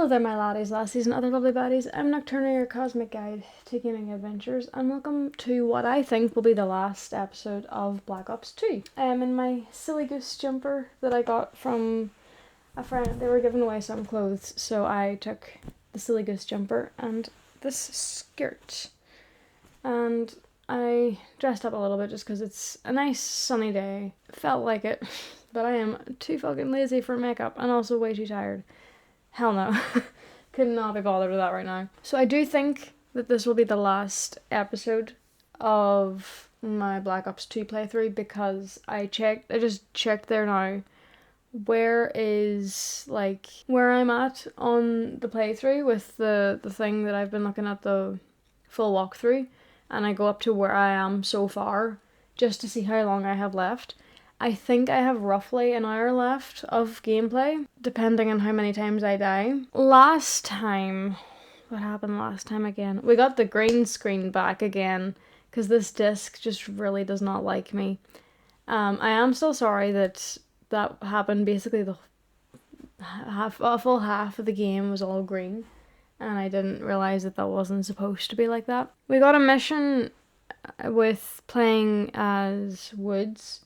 Hello there, my laddies, lassies, and other lovely baddies. I'm Nocturna, your cosmic guide to gaming adventures, and welcome to what I think will be the last episode of Black Ops 2. I am in my silly goose jumper that I got from a friend. They were giving away some clothes, so I took the silly goose jumper and this skirt. And I dressed up a little bit just because it's a nice sunny day. Felt like it, but I am too fucking lazy for makeup and also way too tired. Hell no. Could not be bothered with that right now. So I do think that this will be the last episode of my Black Ops 2 playthrough because I just checked there now where I'm at on the playthrough with the thing that I've been looking at the full walkthrough, and I go up to where I am so far just to see how long I have left. I think I have roughly an hour left of gameplay, depending on how many times I die. What happened last time again? We got the green screen back again, because this disc just really does not like me. I am still sorry that happened. Basically, a full half of the game was all green, and I didn't realise that wasn't supposed to be like that. We got a mission with playing as Woods,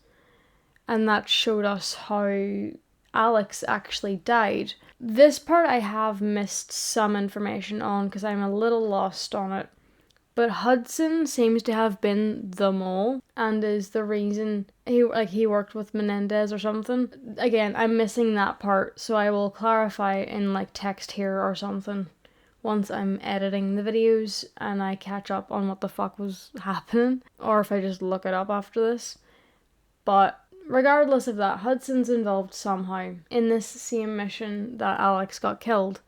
and that showed us how Alex actually died. This part I have missed some information on because I'm a little lost on it. But Hudson seems to have been the mole and is the reason he worked with Menendez or something. Again, I'm missing that part, so I will clarify in text here or something once I'm editing the videos and I catch up on what the fuck was happening, or if I just look it up after this. But regardless of that, Hudson's involved somehow in this same mission that Alex got killed,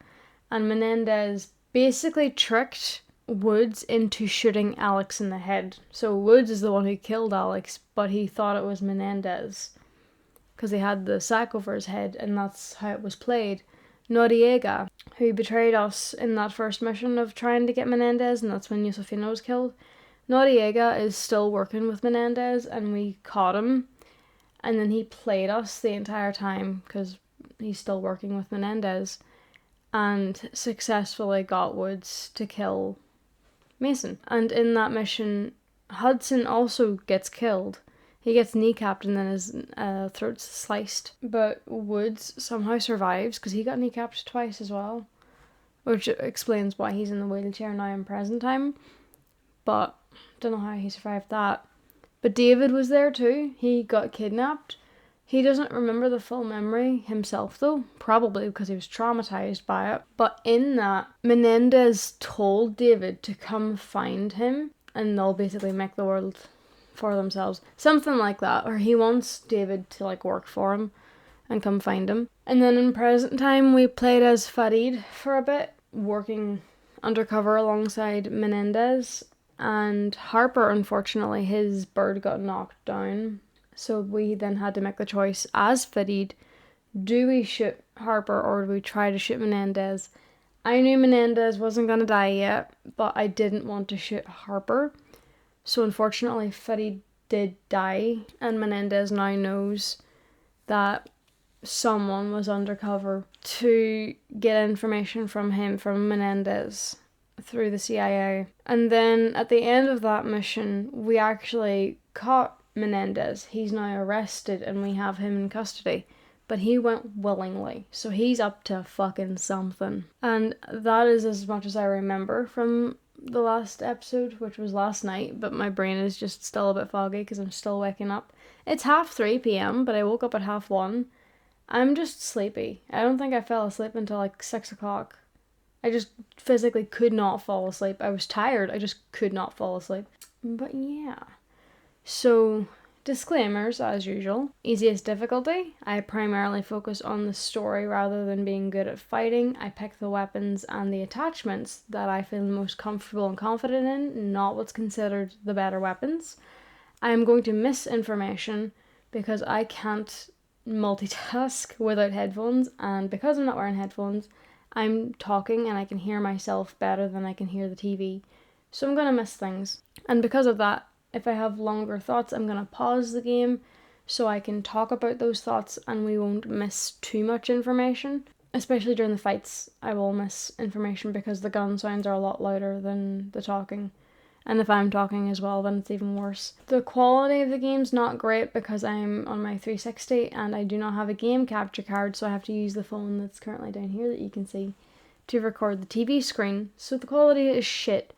and Menendez basically tricked Woods into shooting Alex in the head. So Woods is the one who killed Alex, but he thought it was Menendez because he had the sack over his head, and that's how it was played. Noriega, who betrayed us in that first mission of trying to get Menendez, and that's when Yusufino was killed. Noriega is still working with Menendez, and we caught him. And then he played us the entire time because he's still working with Menendez, and successfully got Woods to kill Mason. And in that mission, Hudson also gets killed. He gets kneecapped and then his throat's sliced. But Woods somehow survives because he got kneecapped twice as well, which explains why he's in the wheelchair now in present time. But don't know how he survived that. But David was there too. He got kidnapped. He doesn't remember the full memory himself though, probably because he was traumatized by it. But in that, Menendez told David to come find him and they'll basically make the world for themselves. Something like that. Or he wants David to work for him and come find him. And then in present time, we played as Farid for a bit, working undercover alongside Menendez. And Harper, unfortunately, his bird got knocked down. So we then had to make the choice as Farid. Do we shoot Harper or do we try to shoot Menendez? I knew Menendez wasn't going to die yet, but I didn't want to shoot Harper. So unfortunately, Farid did die. And Menendez now knows that someone was undercover to get information from him, from Menendez, through the CIA. And then at the end of that mission, we actually caught Menendez. He's now arrested and we have him in custody, but he went willingly, so he's up to fucking something. And that is as much as I remember from the last episode, which was last night, but my brain is just still a bit foggy because I'm still waking up. It's 3:30 p.m, but I woke up at 1:30. I'm just sleepy. I don't think I fell asleep until 6 o'clock. I just physically could not fall asleep. I was tired, I just could not fall asleep. But yeah. So, disclaimers as usual. Easiest difficulty. I primarily focus on the story rather than being good at fighting. I pick the weapons and the attachments that I feel most comfortable and confident in, not what's considered the better weapons. I am going to miss information because I can't multitask without headphones, and because I'm not wearing headphones, I'm talking and I can hear myself better than I can hear the TV. So I'm going to miss things. And because of that, if I have longer thoughts, I'm going to pause the game so I can talk about those thoughts and we won't miss too much information. especially during the fights, I will miss information because the gun sounds are a lot louder than the talking. And if I'm talking as well, then it's even worse. The quality of the game's not great because I'm on my 360 and I do not have a game capture card, so I have to use the phone that's currently down here that you can see to record the TV screen. So the quality is shit.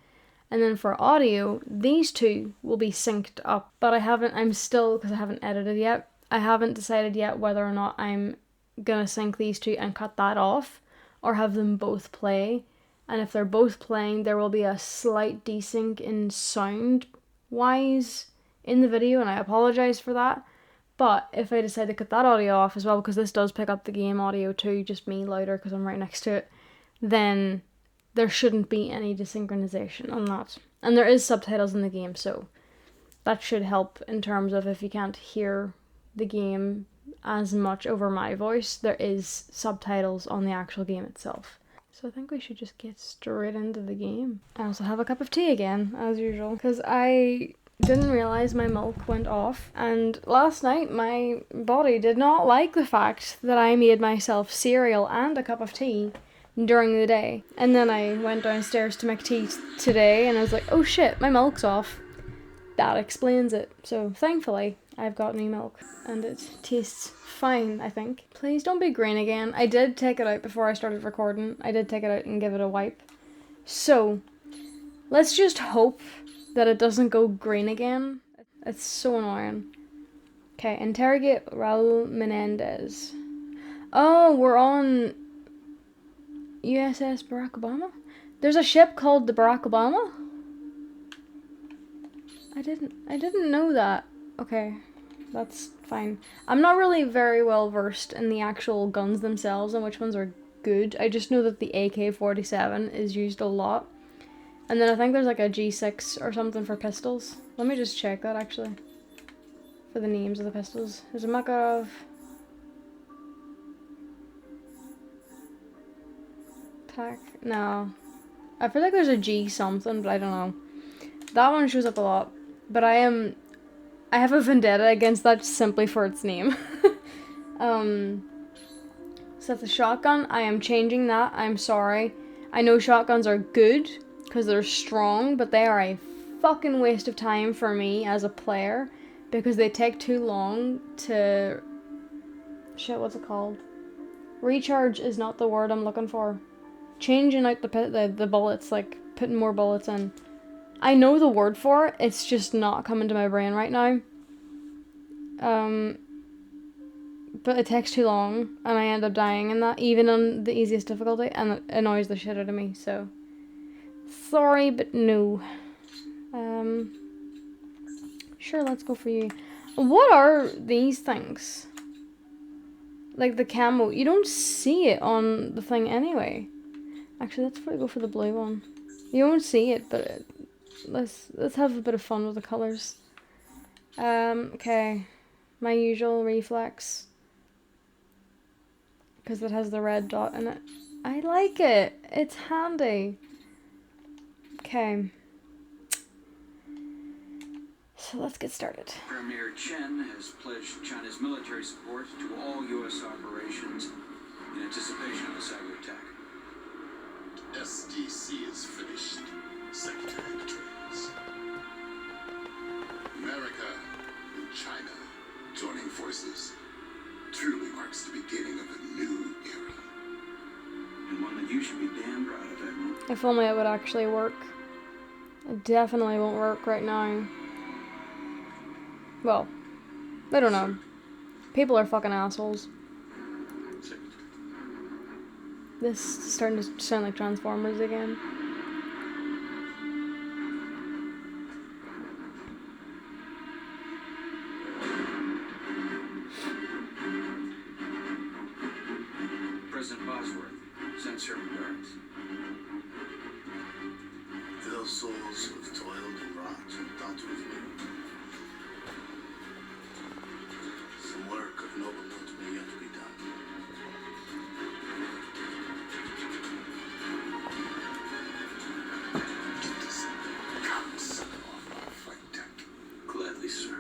And then for audio, these two will be synced up, but I'm still, because I haven't edited yet, I haven't decided yet whether or not I'm gonna sync these two and cut that off or have them both play. And if they're both playing, there will be a slight desync in sound wise in the video, and I apologize for that. But if I decide to cut that audio off as well, because this does pick up the game audio too, just me louder because I'm right next to it, then there shouldn't be any desynchronization on that. And there is subtitles in the game, so that should help in terms of if you can't hear the game as much over my voice, there is subtitles on the actual game itself. So I think we should just get straight into the game. I also have a cup of tea again, as usual, because I didn't realise my milk went off, and last night my body did not like the fact that I made myself cereal and a cup of tea during the day. And then I went downstairs to make tea today, and I was like, oh shit, my milk's off. That explains it. So thankfully, I've got new milk, and it tastes fine, I think. Please don't be green again. I did take it out before I started recording. I did take it out and give it a wipe. So, let's just hope that it doesn't go green again. It's so annoying. Okay, interrogate Raul Menendez. Oh, we're on USS Barack Obama? There's a ship called the Barack Obama? I didn't know that. Okay, that's fine. I'm not really very well versed in the actual guns themselves and which ones are good. I just know that the AK-47 is used a lot. And then I think there's like a G6 or something for pistols. Let me just check that actually. For the names of the pistols. There's a Makarov. Tac. No. I feel like there's a G something, but I don't know. That one shows up a lot. But I have a vendetta against that simply for its name. So that's a shotgun. I am changing that. I'm sorry. I know shotguns are good because they're strong, but they are a fucking waste of time for me as a player because they take too long to... Shit, what's it called? Recharge is not the word I'm looking for. Changing out the bullets, like putting more bullets in. I know the word for it, it's just not coming to my brain right now. But it takes too long, and I end up dying in that, even on the easiest difficulty, and it annoys the shit out of me, so... Sorry, but no. Sure, let's go for you. What are these things? Like the camo, you don't see it on the thing anyway. Actually, let's probably go for the blue one. You won't see it, but let's have a bit of fun with the colours. Okay. My usual reflex. Because it has the red dot in it. I like it. It's handy. Okay. So let's get started. Premier Chen has pledged China's military support to all U.S. operations in anticipation of a cyber attack. SDC is finished, Secretary of Defense. America and China joining forces truly marks the beginning of a new era. And one that you should be damn proud of, Admiral. If only it would actually work. It definitely won't work right now. Well, I don't know. People are fucking assholes. This is starting to sound like Transformers again. President Bosworth sends her regards. Those souls who have toiled and wrought and thought with me. Some work of noble note may yet be done. Get this guns off our flight deck. Gladly, sir.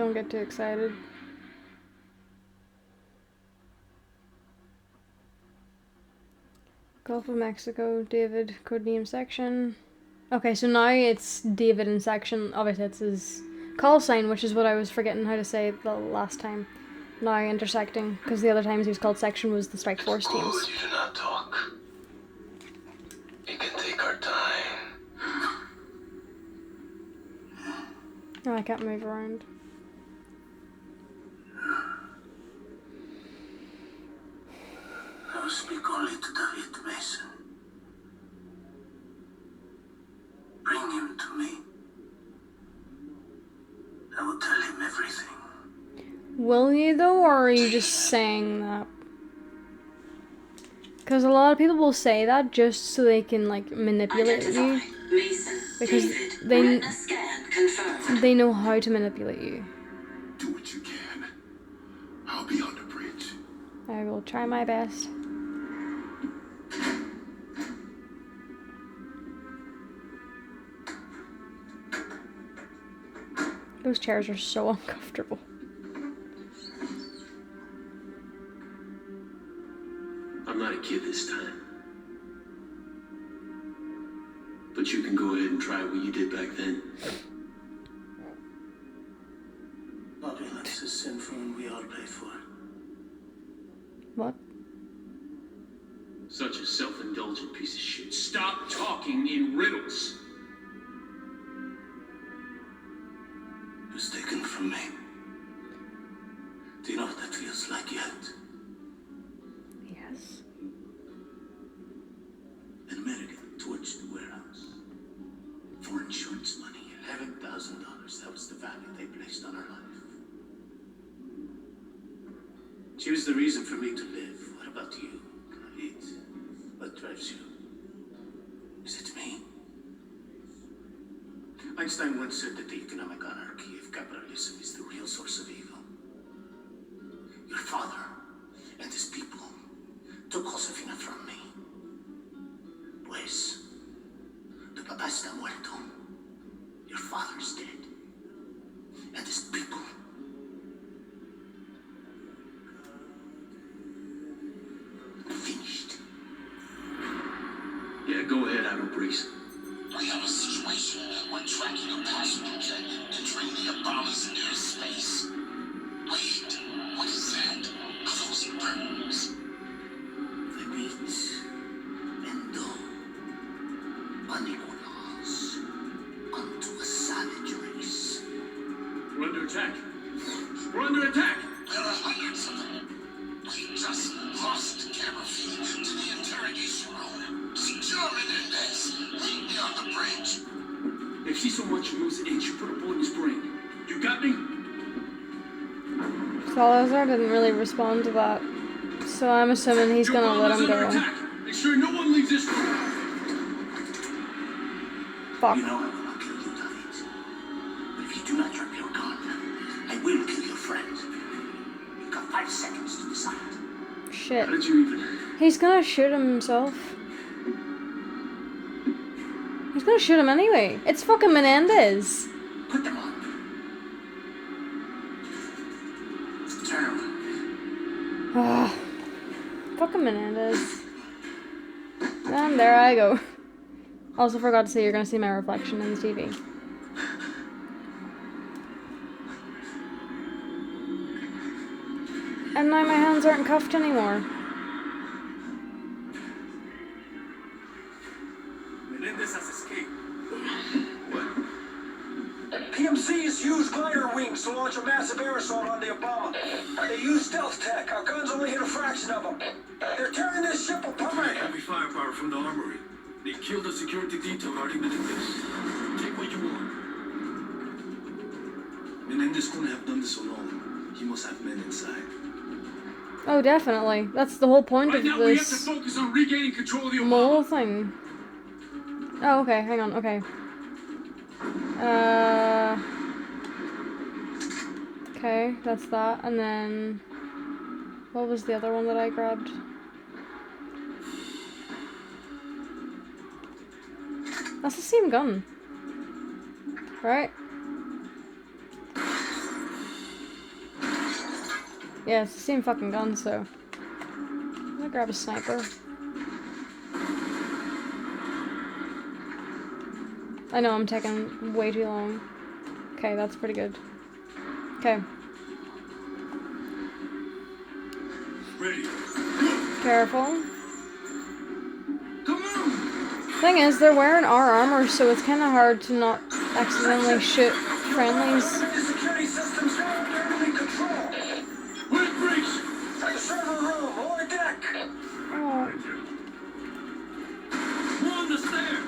Don't get too excited. Gulf of Mexico, David, codename section. Okay, so now it's David in section. Obviously, it's his call sign, which is what I was forgetting how to say the last time. Now intersecting, because the other times he was called section was the Strike Force teams. Good, you do not talk. We can take our time. Oh, I can't move around. I will speak only to David Mason. Bring him to me. I will tell him everything. Will you though, or are you just saying that? Because a lot of people will say that just so they can like manipulate you. Because they know how to manipulate you. Do what you can. I'll be on the bridge. I will try my best. Those chairs are so uncomfortable. I'm not a kid this time. But you can go ahead and try what you did back then. Opulence is sinful and we all pay for it. What? Such a self-indulgent piece of shit. Stop talking in riddles. It was taken from me. Do you know what that feels like yet? Yes. An American torched the warehouse. For insurance money, $11,000. That was the value they placed on her life. She was the reason for me to live. What about you? Khalid? What drives you? Is it me? Einstein once said that the economic anarchy of capitalism is the real source of evil. Your father and his people took Josefina from me. Pues, tu papá está muerto. Your father's dead. And his people. Finished. Yeah, go ahead, I don't breeze. We have a situation. We're tracking a passenger jet entering the Obama's airspace. Wait, what is that? Are those birds? The meat and dough unequal laws unto a savage race. We're under attack. We're under attack. There are hundreds of them. We just lost the camera feed to the interrogation room. Secure Menendez. Meet me on the bridge. If he's so much knows an inch, you put a bullet in his brain. You got me? Salazar didn't really respond to that. So I'm assuming he's gonna let him go. Attack. Make sure no one leaves this room. Fuck. You know I will not kill you, David. But if you do not drop your gun, I will kill your friend. You've got 5 seconds to decide. Shit. How did you even... He's gonna shoot himself. He's gonna shoot him anyway. It's fucking Menendez. Put them on. Turn around. Ah, fucking Menendez. And there I go. Also forgot to say you're gonna see my reflection in the TV. And now my hands aren't cuffed anymore. Menendez has escaped. What? PMCs use glider wings to launch a massive air assault on the Obama. They use stealth tech. Our guns only hit a fraction of them. They're tearing this ship apart. Heavy firepower from the armory. They killed the security detail guarding the device. Take what you want. Menendez couldn't have done this alone. He must have men inside. Oh, definitely. That's the whole point of Right now, we have to this focus on regaining control of the mole Obama. thing. Oh, okay. Hang on. Okay. Okay, that's that. And then... what was the other one that I grabbed? That's the same gun. Right? Yeah, it's the same fucking gun, so... I'm gonna grab a sniper. I know, I'm taking way too long. Okay, that's pretty good. Okay. Ready. Careful. Come on! Thing is, they're wearing our armor, so it's kind of hard to not accidentally shoot friendlies. The security system's now under enemy control. Where it breaks? At the server room, lower deck. Oh. We're on the stairs.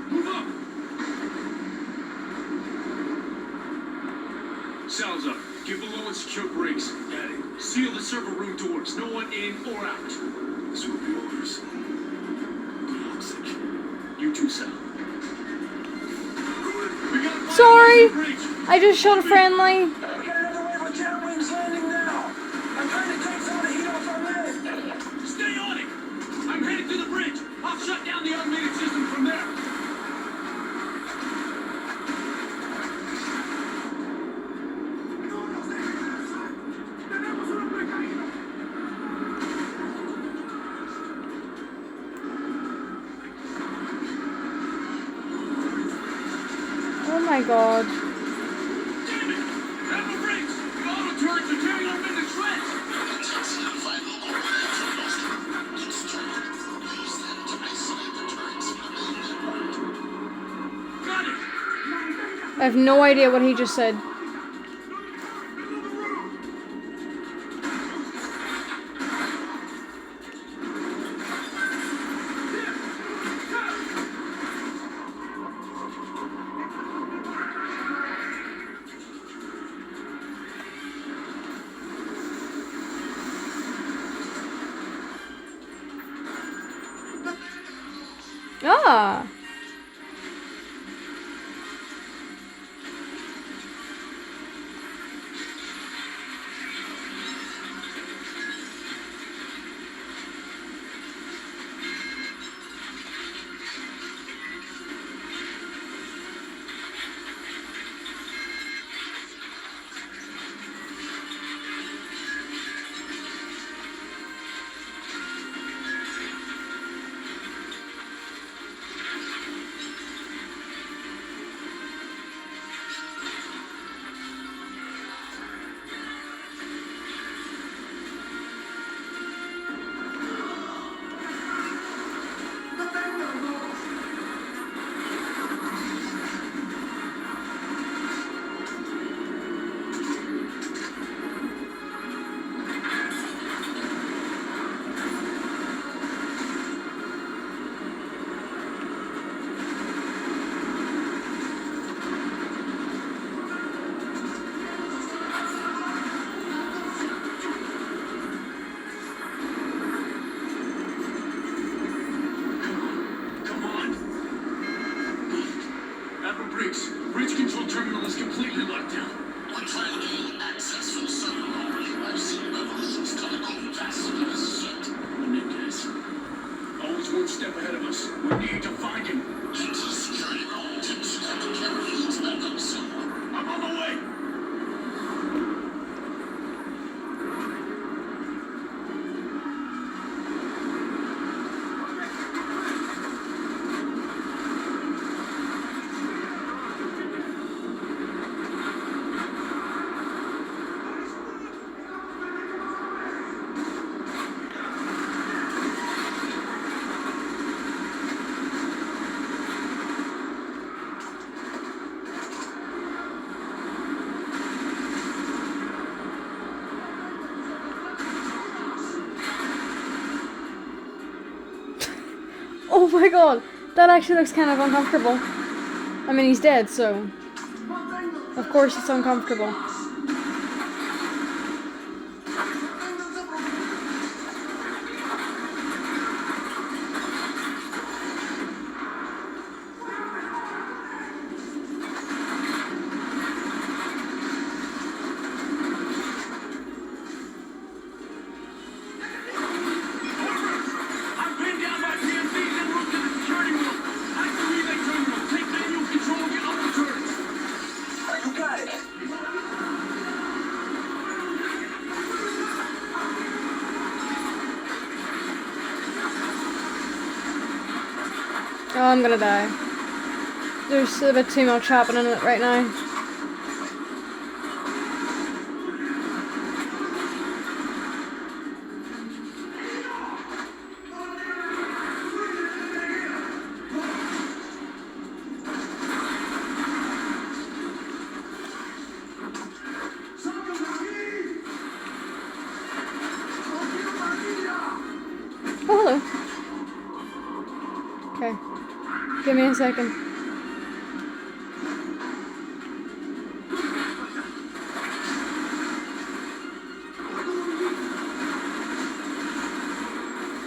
Move up. Sounds up. Get below and secure brakes. Got it. Seal the server room doors. No one in or out. This will be orders. Toxic. You too, Sal. We got a Sorry! breach. I just shot a friendly. We got another wave of jet wings landing now. I'm trying to take some of the heat off our men. Stay on it. I'm headed to the bridge. I'll shut down the automated system from there. Oh my god. Damn it! Admiral Briggs! The auto turrets are tearing our men to shreds! Attacks notified local relay terminals. Instructed. Use them to isolate the turrets from the main network. Got it! I have no idea what he just said. Ah! Come on! Admiral Briggs, bridge control terminal is completely locked down. We're trying to gain access from the server room. I've seen revolutions coming over faster than a shit. Menendez. Always one step ahead of us. We need to find him. Into the security room. Tim should have the camera feeds back up soon. I'm on the way! Oh my god! That actually looks kind of uncomfortable. I mean, he's dead, so... Of course it's uncomfortable. Oh, I'm gonna die. There's a bit too much happening right now. Oh, hello. Okay. Give me a second.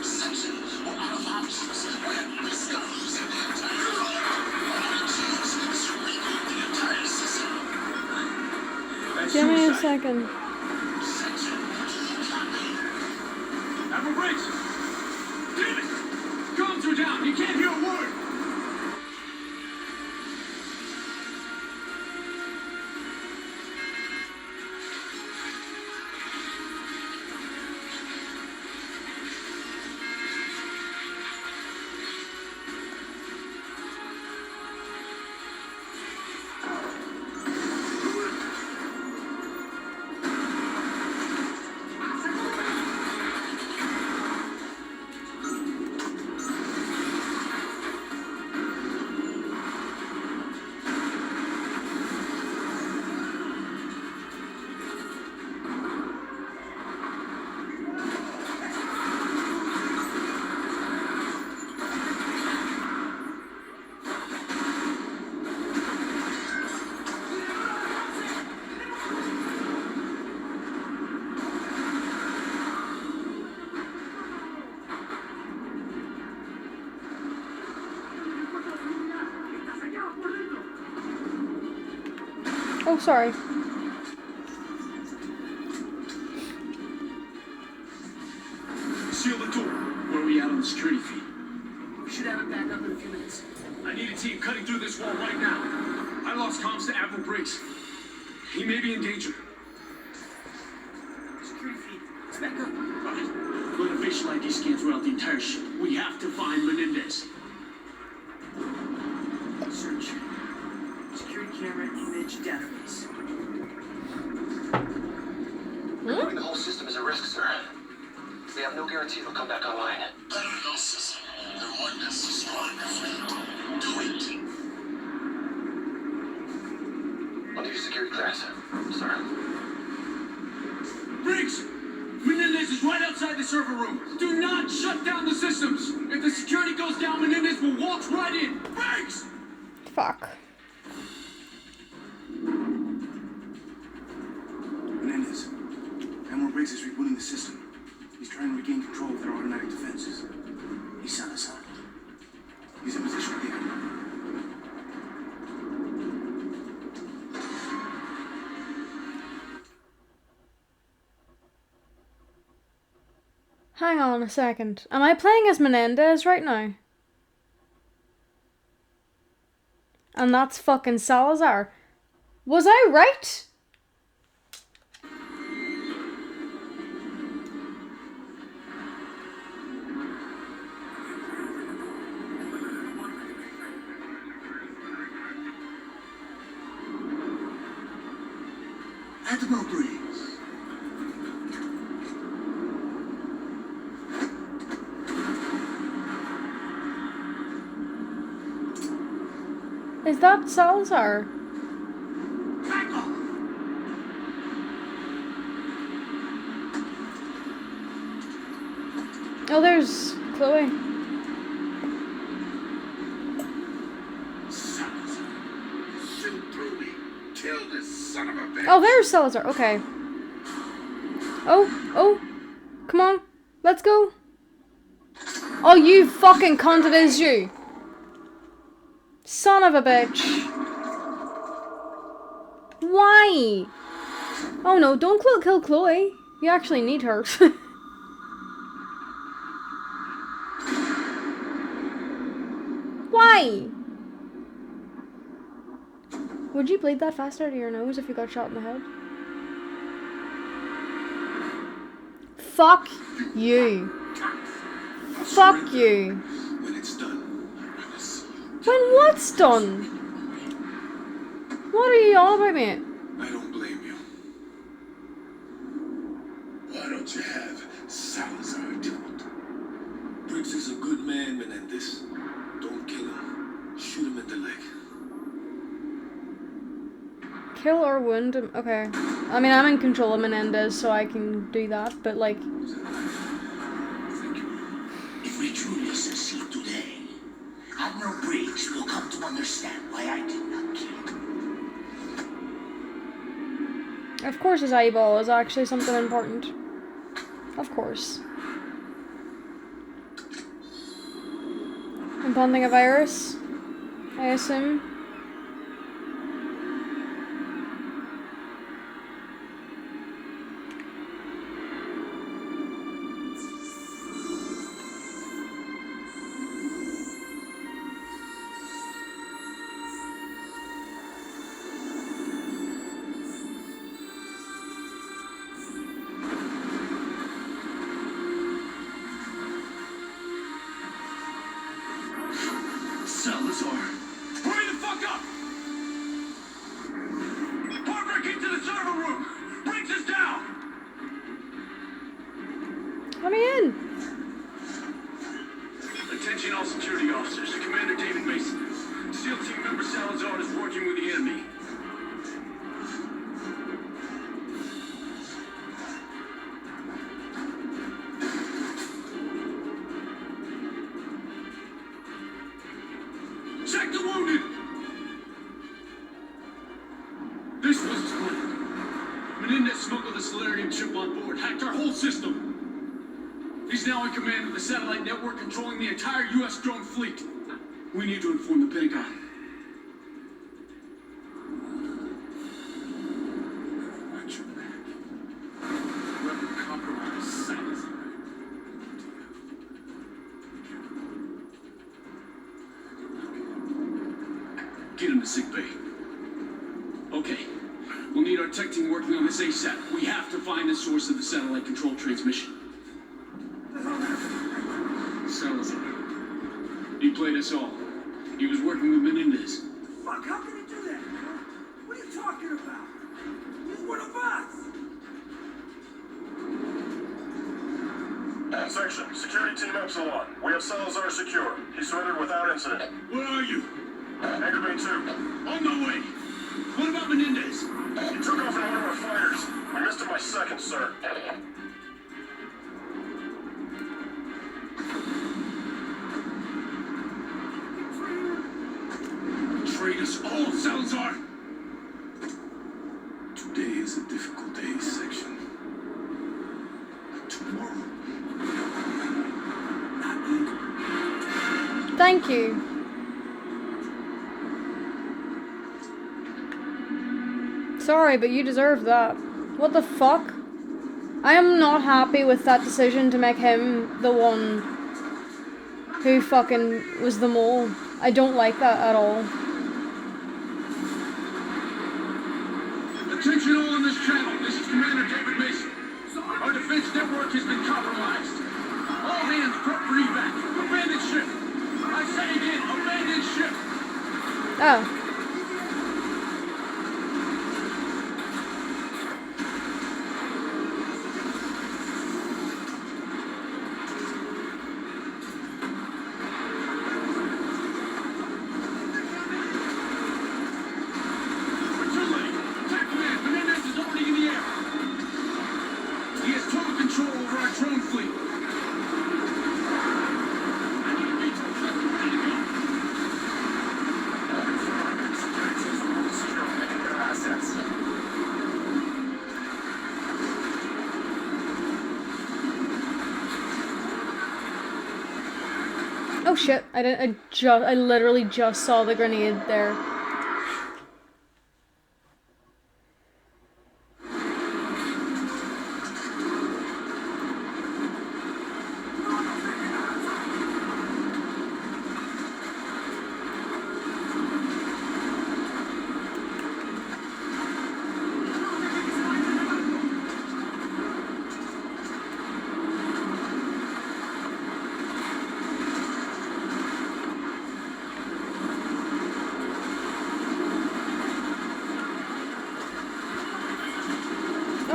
Section, we're out of options. We're risk of losing the entire fleet. All we choose is to reboot the entire system. Give me a second. Section, copy. Admiral Briggs! Damn it! Comms are down. You can't hear a word. Oh, sorry. Seal the door. Where are we at on the security feed? We should have it back up in a few minutes. I need a team cutting through this wall right now. I lost comms to Admiral Briggs. He may be in danger. Security feed. It's back up. Right. Run a facial ID scan throughout the entire ship. We have to find Menendez. Search. Security camera image database. Rebooting the whole system is a risk, sir. We have no guarantee it'll come back online. Better no system. They're one less to spawn your fleet. Do it. I'll need your security clearance, sir. Briggs! Menendez is right outside the server room. Do not shut down the systems. If the security goes down, Menendez will waltz right in. Briggs! Fuck. Menendez. Admiral Briggs is rebooting the system. He's trying to regain control of their automatic defenses. He's on his side. He's in position with the Admiral. Hang on a second. Am I playing as Menendez right now? And that's fucking Salazar. Was I right? Admiral Briggs. Is that Salazar? Back off! Oh, there's Chloe. Salazar. Shoot through me. Kill this son of a bitch. Oh, there's Salazar. Okay. Oh. Come on. Let's go. Oh, you fucking cunt, it is you. Son of a bitch. Why? Oh no, don't kill Chloe. You actually need her. Why? Would you bleed that faster out of your nose if you got shot in the head? Fuck you. Fuck you. When it's done, I promise. When what's done? What are you on about, mate? I don't blame you. Why don't you have Salazar do it? Briggs is a good man, Menendez. Don't kill him. Shoot him in the leg. Kill or wound him? Okay. I mean, I'm in control of Menendez, so I can do that, but like... If we truly succeed today, Admiral Briggs will come to understand why I did not kill him. Of course his eyeball is actually something important. Of course. Implanting a virus, I assume. Salazar, hurry the fuck up! Parker, get to the server room! Briggs is down! Let me in! Attention all security officers. Commander David Mason. SEAL team member Salazar is working with the enemy. Check the wounded! This was his plan. Menendez smuggled the Solarium chip on board, hacked our whole system. He's now in command of the satellite network controlling the entire U.S. drone fleet. We need to inform the Pentagon. Whoever compromised Salazar. Get him to sickbay. Okay. We'll need our tech team working on this ASAP. We have to find the source of the satellite control transmission. Salazar. He played us all. He was working with Menendez. Fuck, how can he do that? What are you talking about? He's one of us! Section, security team Epsilon. We have Salazar secure. He surrendered without incident. Where are you? Anchor Bay 2. On the way. What about Menendez? He took off in one of our fighters. We missed him by seconds, sir. Betrayed us all, Salazar! Today is a difficult day, Section. But tomorrow... Thank you. Sorry, but you deserve that. What the fuck? I am not happy with that decision to make him the one who fucking was the mole. I don't like that at all. Attention all on this channel. This is Commander David Mason. Our defense network has been compromised. All hands prep for evac. Abandoned ship. I say again, abandoned ship. Oh. We're too late. Attack command. Menendez is already in the air. He has total control over our drone fleet. I need a VTOL truck ready to go. Oh shit, I literally just saw the grenade there.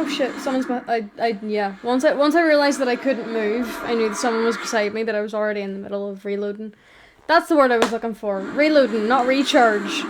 Oh shit, someone's yeah. Once I realized that I couldn't move, I knew that someone was beside me, but I was already in the middle of reloading. That's the word I was looking for. Reloading, not recharge.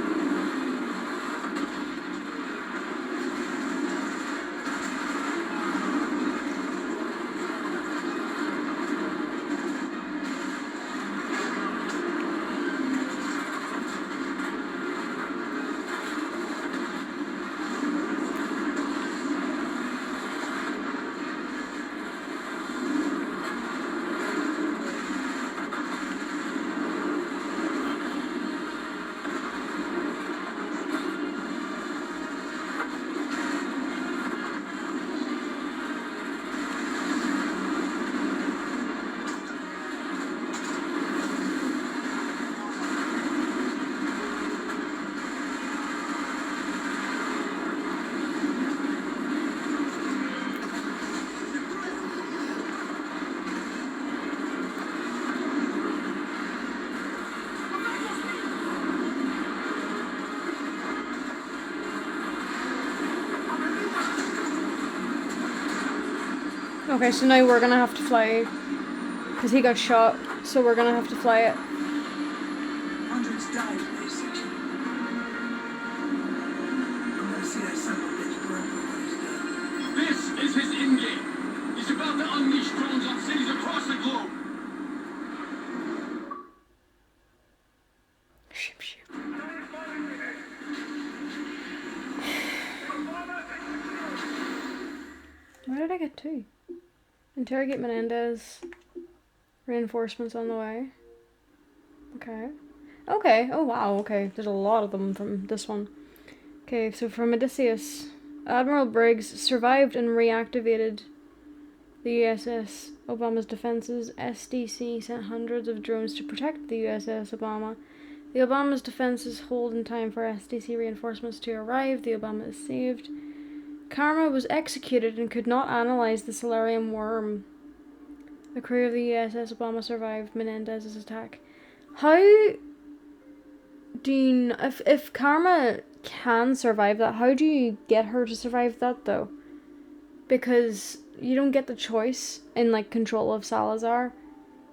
Okay, so now we're gonna have to fly, because he got shot, so we're gonna have to fly it. Hundreds died in this section. I'm gonna see that son of a bitch burn when he's dead. This is his endgame. He's about to unleash drones on cities across the globe. Ship, ship. Where did I get to? Interrogate Menendez. Reinforcements on the way. Okay. Okay. Oh wow. Okay. There's a lot of them from this one. Okay. So from Odysseus, Admiral Briggs survived and reactivated the USS Obama's defenses. SDC sent hundreds of drones to protect the USS Obama. The Obama's defenses hold in time for SDC reinforcements to arrive. The Obama is saved. Karma was executed and could not analyze the Solarium worm. The crew of the USS Obama survived Menendez's attack. How do you... If Karma can survive that, how do you get her to survive that, though? Because you don't get the choice in, like, control of Salazar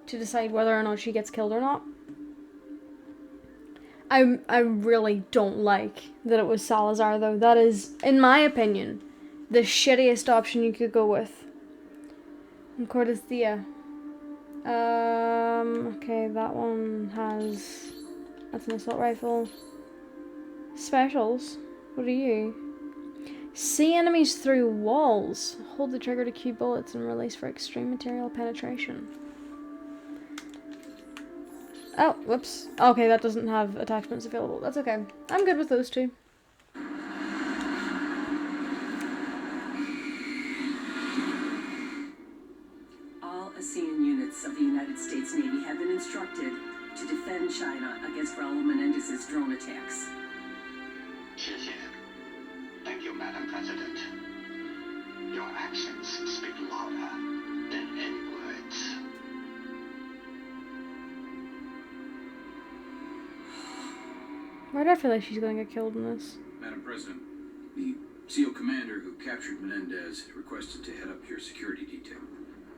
to decide whether or not she gets killed or not. I really don't like that it was Salazar, though. That is, in my opinion, the shittiest option you could go with. And Cordis Die. Okay, that one has... That's an assault rifle. Specials. What are you? See enemies through walls. Hold the trigger to cue bullets and release for extreme material penetration. Oh, whoops. Okay, that doesn't have attachments available. That's okay. I'm good with those two. All ASEAN units of the United States Navy have been instructed to defend China against Raul Menendez's drone attacks. 谢谢. Thank you, Madam President. Your actions speak louder than any words. Why do I feel like she's gonna get killed in this? Madam President, the SEAL commander who captured Menendez requested to head up your security detail.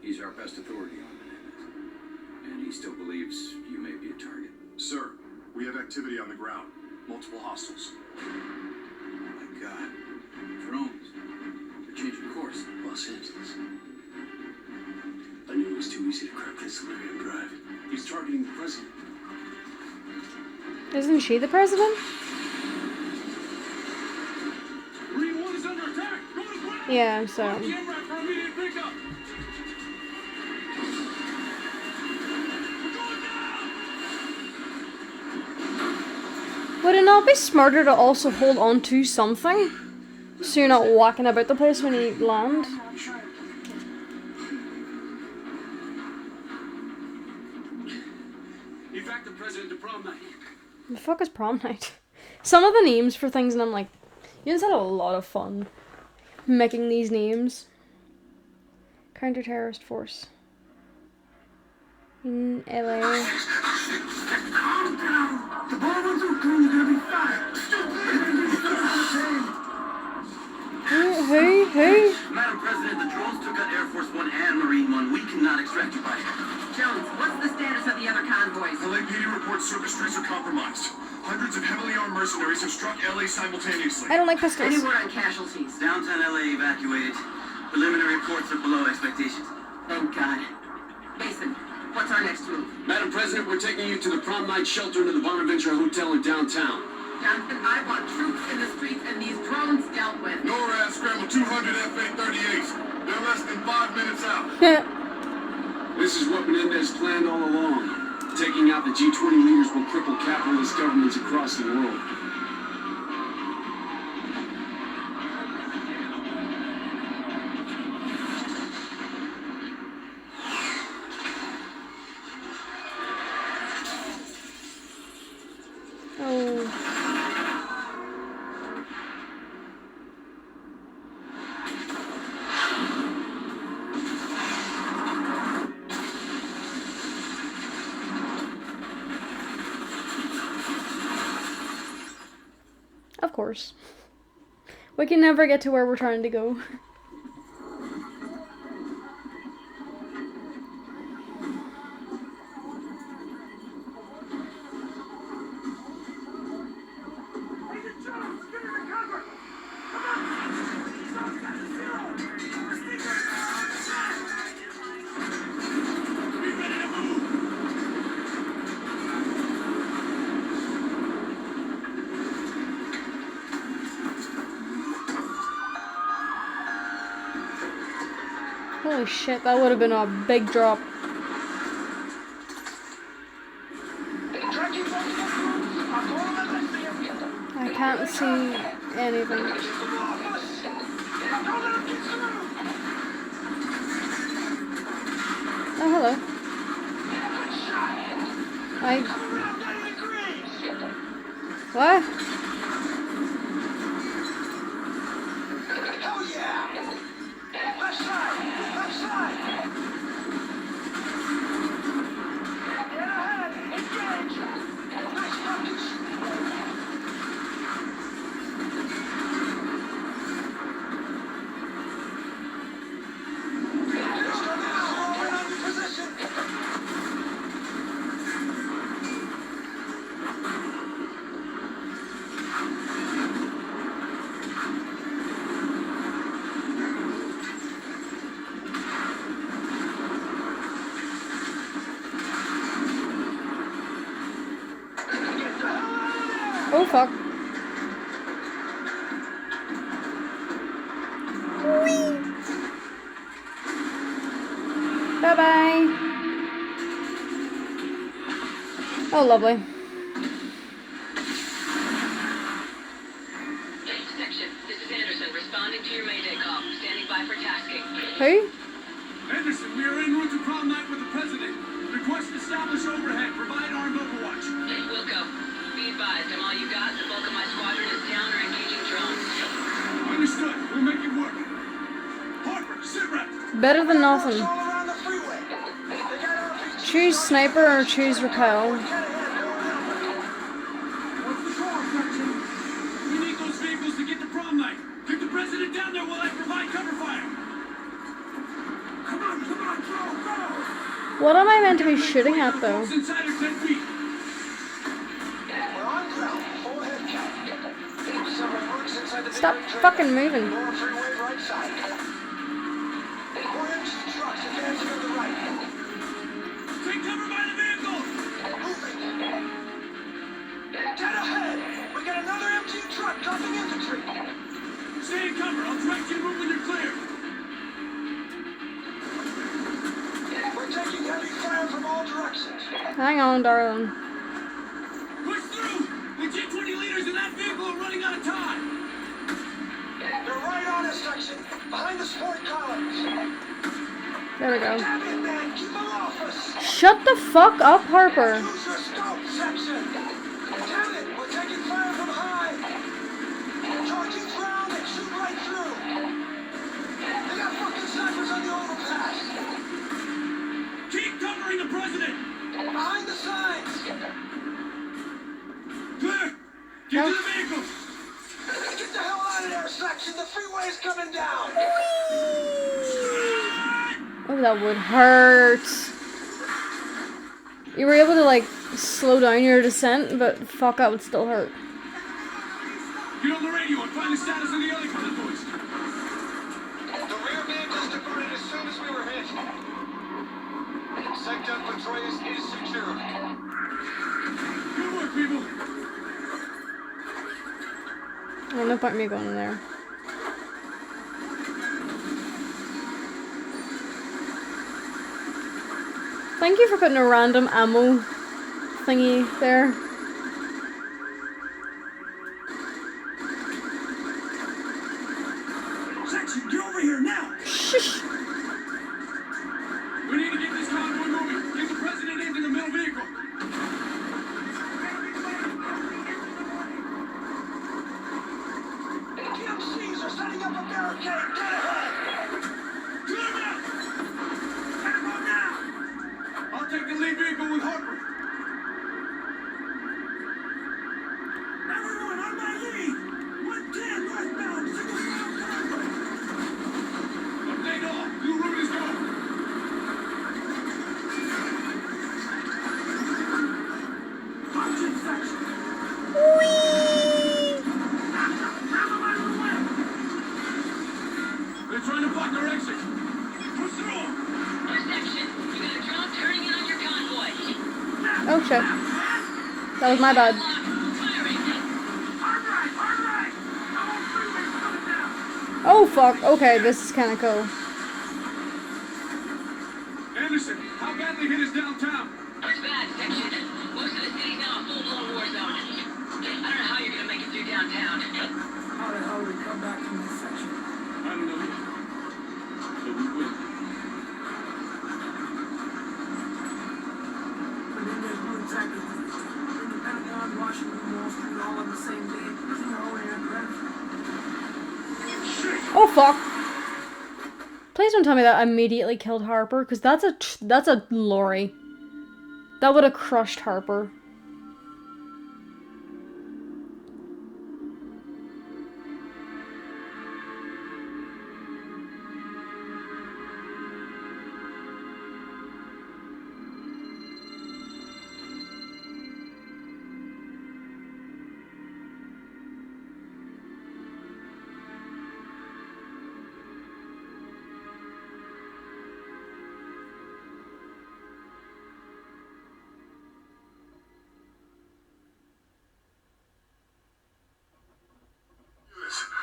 He's our best authority on Menendez, and he still believes you may be a target. Sir, we have activity on the ground. Multiple hostiles. Oh my God. Drones. They're changing course. Los Angeles. I knew it was too easy to crack that Solarium drive. He's targeting the president. Isn't she the president? Marine 1 is under attack. Go to ground. Yeah, so... Camera for immediate pickup. Would it not be smarter to also hold on to something? So you're not walking about the place when you land? Evac the president to prom night. The fuck is prom night? Some of the names for things and I'm like, you just had a lot of fun making these names. Counter-terrorist force. In LA. Calm down. The ball runs are going, you're gonna be fine. Who? My President, the drones took out Air Force One and Marine One. We cannot extract you by air. Jones, what's the status of the other convoys? LAPD reports service streets are compromised. Hundreds of heavily armed mercenaries have struck LA simultaneously. I don't like pistols. Any word on casualties? Downtown LA evacuated. Preliminary reports are below expectations. Thank God. Mason, what's our next move? Madam President, we're taking you to the prom night shelter into the Bonaventure Hotel in downtown. Jonathan, I want troops in the streets and these drones dealt with. NORAD scrambled 200 F-838s. They're less than 5 minutes out. This is what Menendez planned all along. Taking out the G20 leaders will cripple capitalist governments across the world. Oh. Of course. We can never get to where we're trying to go. Holy shit, that would have been a big drop. I can't see anything. Oh, hello. What? Oh fuck. Whee! Bye bye. Oh, lovely. Section, this is Anderson, responding to your Mayday call. Standing by for tasking. Who? Anderson, we are en route to prom night with the President. Request establish overhead. Provide armed overwatch. Wilco, be advised, I'm all you got. The bulk of my squadron is down or engaging drones. Understood. We'll make it work. Harper, sit rep. Better than nothing. Choose sniper or choose repel. What's the call, Section? We need those vehicles to get to prom night. Get the President down there while I provide cover fire. Come on, go! What am I meant to be shooting at though? Inside or 10 feet. We're on ground. Full head count. Someone works inside the Stop fucking moving. Lower freeway right side. 4 MG trucks advancing on the right. Take cover by the vehicle. Moving. Dead ahead. We got another MG truck dropping infantry. Stay in cover. I'll direct you to move when you're clear. We're taking heavy fire from all directions. Hang on, darling. Push through. The G20 leaders in that vehicle are running out of time. They're right on us, Section. Behind the sport columns. There we go. Damn it, man. Keep them off us. Shut the fuck up, Harper. Use your scope, Section. Damn it. We're taking fire from high. Charging round and shoot right through. They got fucking snipers on the overpass. Keep covering the President. Behind the signs. Clear. Get to the vehicles. Get the hell out of there, Section. The freeway's coming down. That would hurt. You were able to, like, slow down your descent, but fuck, that would still hurt. Get on the radio and find the status of the other convoys. The rear vehicles diverted as soon as we were hit. Sector Petraeus is secure. Good work, people. I don't know about me going in there. Thank you for putting a random ammo thingy there. Section, get over here now! Shush! We need to get this convoy moving. Get the president into the middle vehicle. TMCs are setting up a barricade! Get ahead! Clear out! Ammo now! I'll take the lead vehicle with Harper. Everyone on my lead! 110 northbound, single file convoy! Update all. Blue route is go. Function section! They're trying to block our exit. Push through them. Perception. You got a drone turning in on your convoy. Oh shit. That was my bad. Firing. Alright! I'm on freeway coming down! Oh fuck, okay, this is kinda cool. Anderson, how badly hit is downtown? It's bad, section. Most of the city's now a full-blown war zone. I don't know how you're gonna make it through downtown. How the hell do we come back from this section? I don't know yet. But we will. Menendez knew exactly what he was doing. In the Pentagon, Washington, Wall Street, all on the same day, using our own aircraft. Oh fuck. Please don't tell me that immediately killed Harper, because that's a lorry. That would have crushed Harper.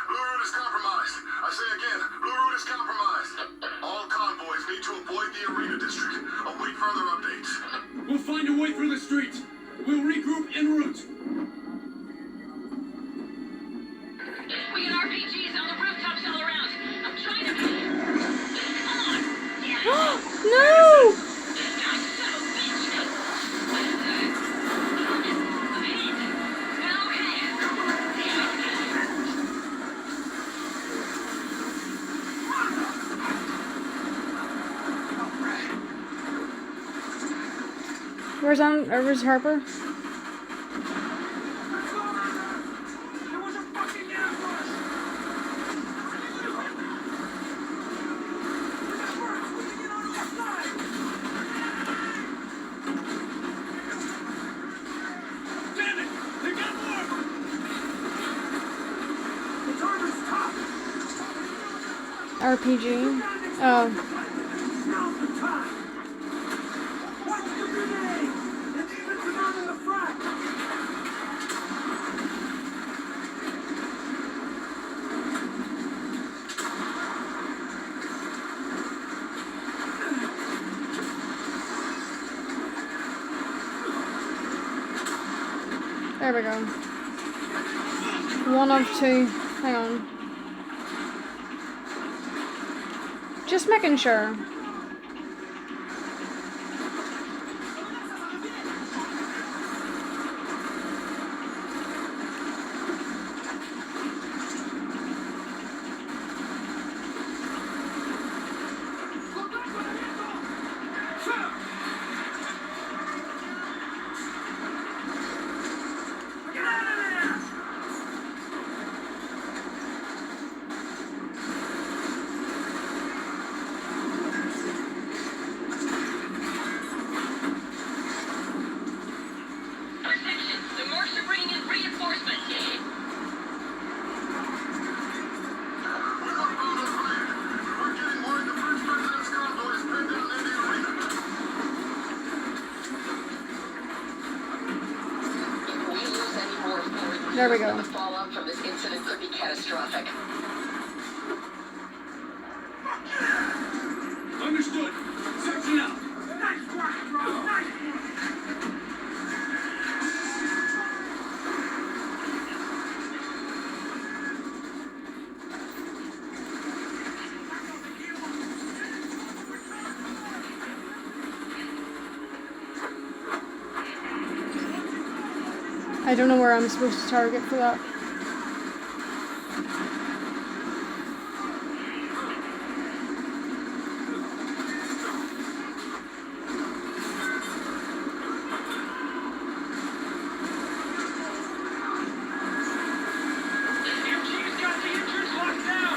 Blue route is compromised. I say again, blue route is compromised. All convoys need to avoid the arena district. Await further updates. We'll find a way through the streets. We'll regroup en route. We got RPGs on the rooftops all around. I'm trying to... Come on! Yeah! No! God, son of a bitch! I'm hit. Okay. Where's Harper? What's going on there? There was a fucking ambush! That works! We can get on our side! Damn it! They got more! The target's top! RPG. Oh. Now's the time! Watch the grenade! And even the man in the front! There we go. One of two. Hang on. Just making sure. Get out of there! There we go. The fallout from this incident could be catastrophic. Understood. Section out. Nice work, bro. Nice work. I don't know where I'm supposed to target for that. MG's got the entrance locked down.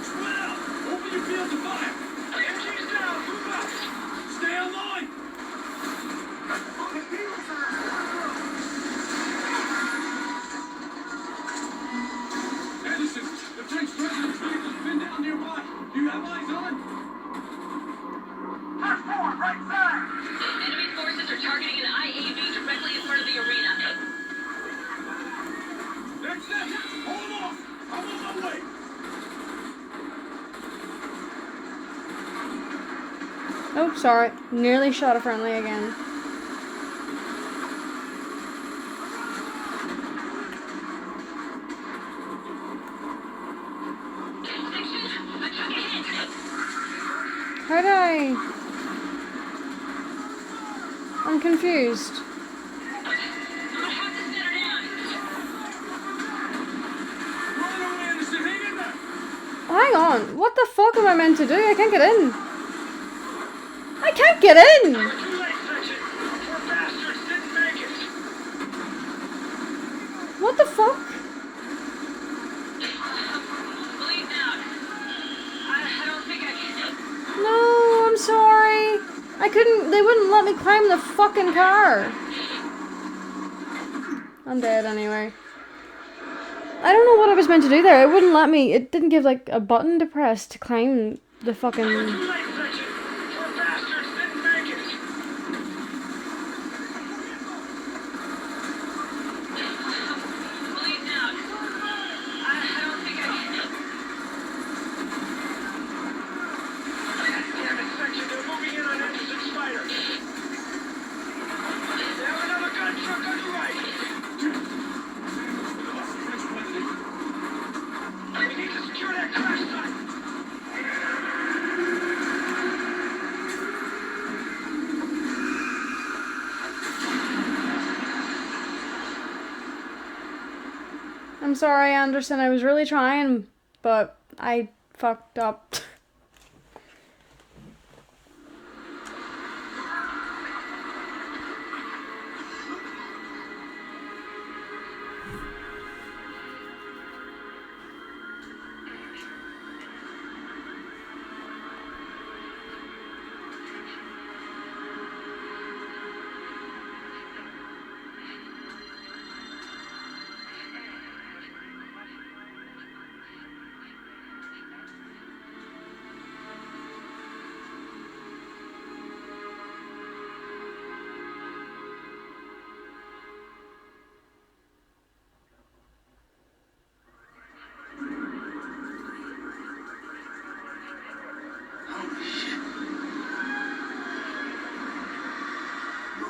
Spread out. Open your field to fire. MG's down. Move out. Stay online. Anderson, the French president's vehicle's been down nearby. Do you have eyes on? Push forward, right side. Enemy forces are targeting an IAV directly in front of the arena. That's it. Hold off. I'm on my way. Oh, sorry. Nearly shot a friendly again. How did I? I'm confused. Run away, Anderson. Hang in there. Hang on. What the fuck am I meant to do? I can't get in. I can't get in. Too late, section. Poor bastards didn't make it. What the fuck? Bleed out. I don't think I can. No, I'm sorry. I couldn't. They wouldn't let me climb the fucking car. I'm dead anyway. I don't know what I was meant to do there. It wouldn't let me. It didn't give like a button to press to climb the fucking. Too late, section. Poor bastards didn't make it. Bleed out. I don't think I can. Damn it, section. They're moving in on Anderson's fighter. They have another gun truck on your right. We need to secure that crash site. I'm sorry, Anderson. I was really trying, but I fucked up.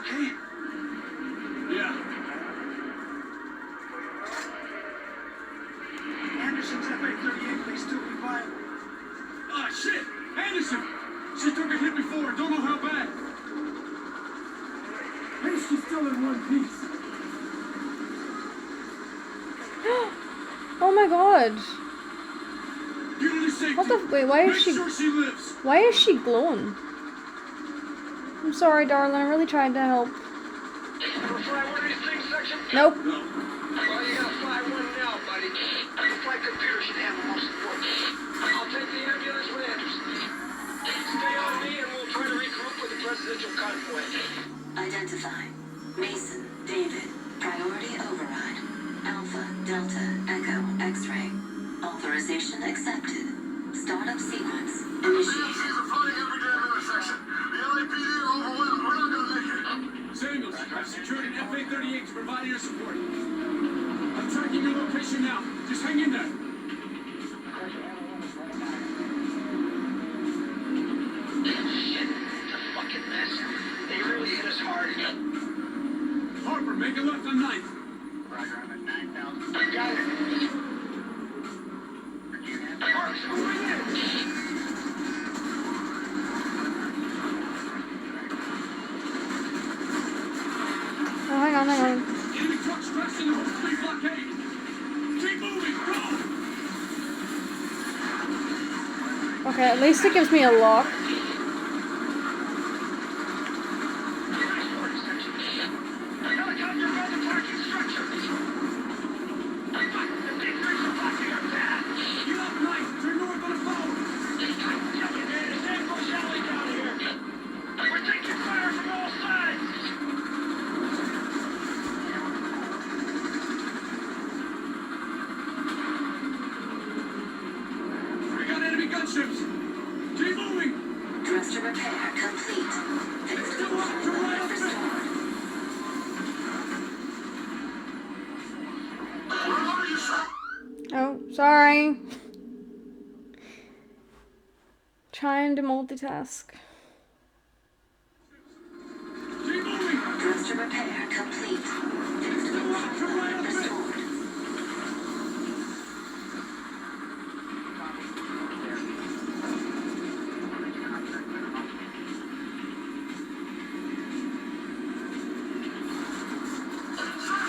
Okay? Yeah. Anderson's FA-38 may still be viable. Ah, shit! Anderson! She took a hit before. Don't know how bad. Hey, she's still in one piece. Oh my god. Get her to safety. What the? Wait, why is Make she? sure she lives. Why is she glowing? I'm sorry, darling. I really tried to help. Ever fly one of these things, section? Nope. No. Well, you gotta fly one now, buddy. The flight computer should handle most of the work. I'll take the ambulance with Anderson. Stay on me and we'll try to regroup with the presidential convoy. Identify. Mason, David. Priority override. Alpha, Delta, Echo, X-ray. Authorization accepted. Startup sequence initiated. CMCs are flooding every damn intersection. The LAPD are overwhelmed. We're not gonna make it. Samuels, I've secured an FA-38 to provide air support. Make a left on 9th. Roger, I'm at 9,000. Got it. Marks, moving in. Oh, hang on, hang on. Enemy trucks pressing the whole fleet blockade. Keep moving, go! Okay, at least it gives me a lock. Helicopter by the parking structure. The big things are blocking our path. Get up, 9th. Turn north on the phone. There's ambush alley down here. We're taking fire from all sides. We got enemy gunships. Keep moving. Thruster repair complete. Fixed Still up to right up restored. Where are you, sir? Oh, sorry. Trying to multitask. Keep moving. Thruster repair complete. Fixed Still up to right up restored.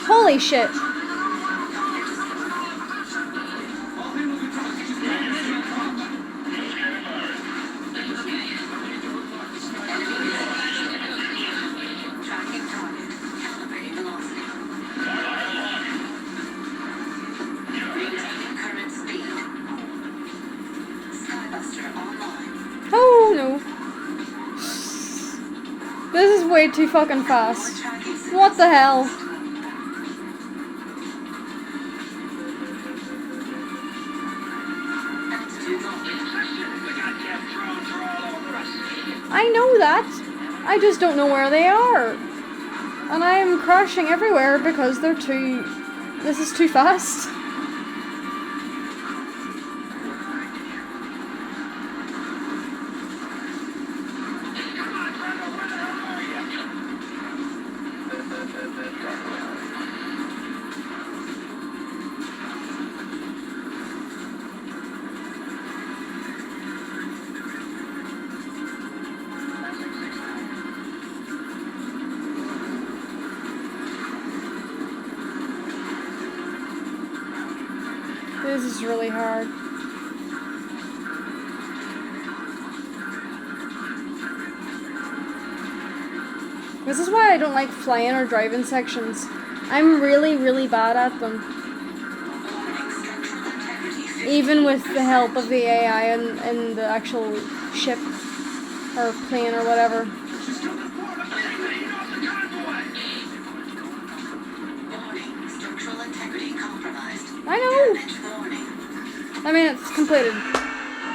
Holy shit. I'll handle the trucks. Just get your shit on. Tracking target. Calibrating velocity. Maintaining current speed. Skybuster online. Oh no. This is way too fucking fast. What the hell? Altitude low. The goddamn drones are all over us. I know that. I just don't know where they are. And I am crashing everywhere because they're too... This is too fast. Come on, Brenda, where the hell are you? This is really hard. This is why I don't like flying or driving sections. I'm really, really bad at them. Even with the help of the AI and the actual ship or plane or whatever. She's coming aboard. I'm taking off the convoy. Warning. Structural integrity compromised. I know. Damage warning. I mean, it's completed.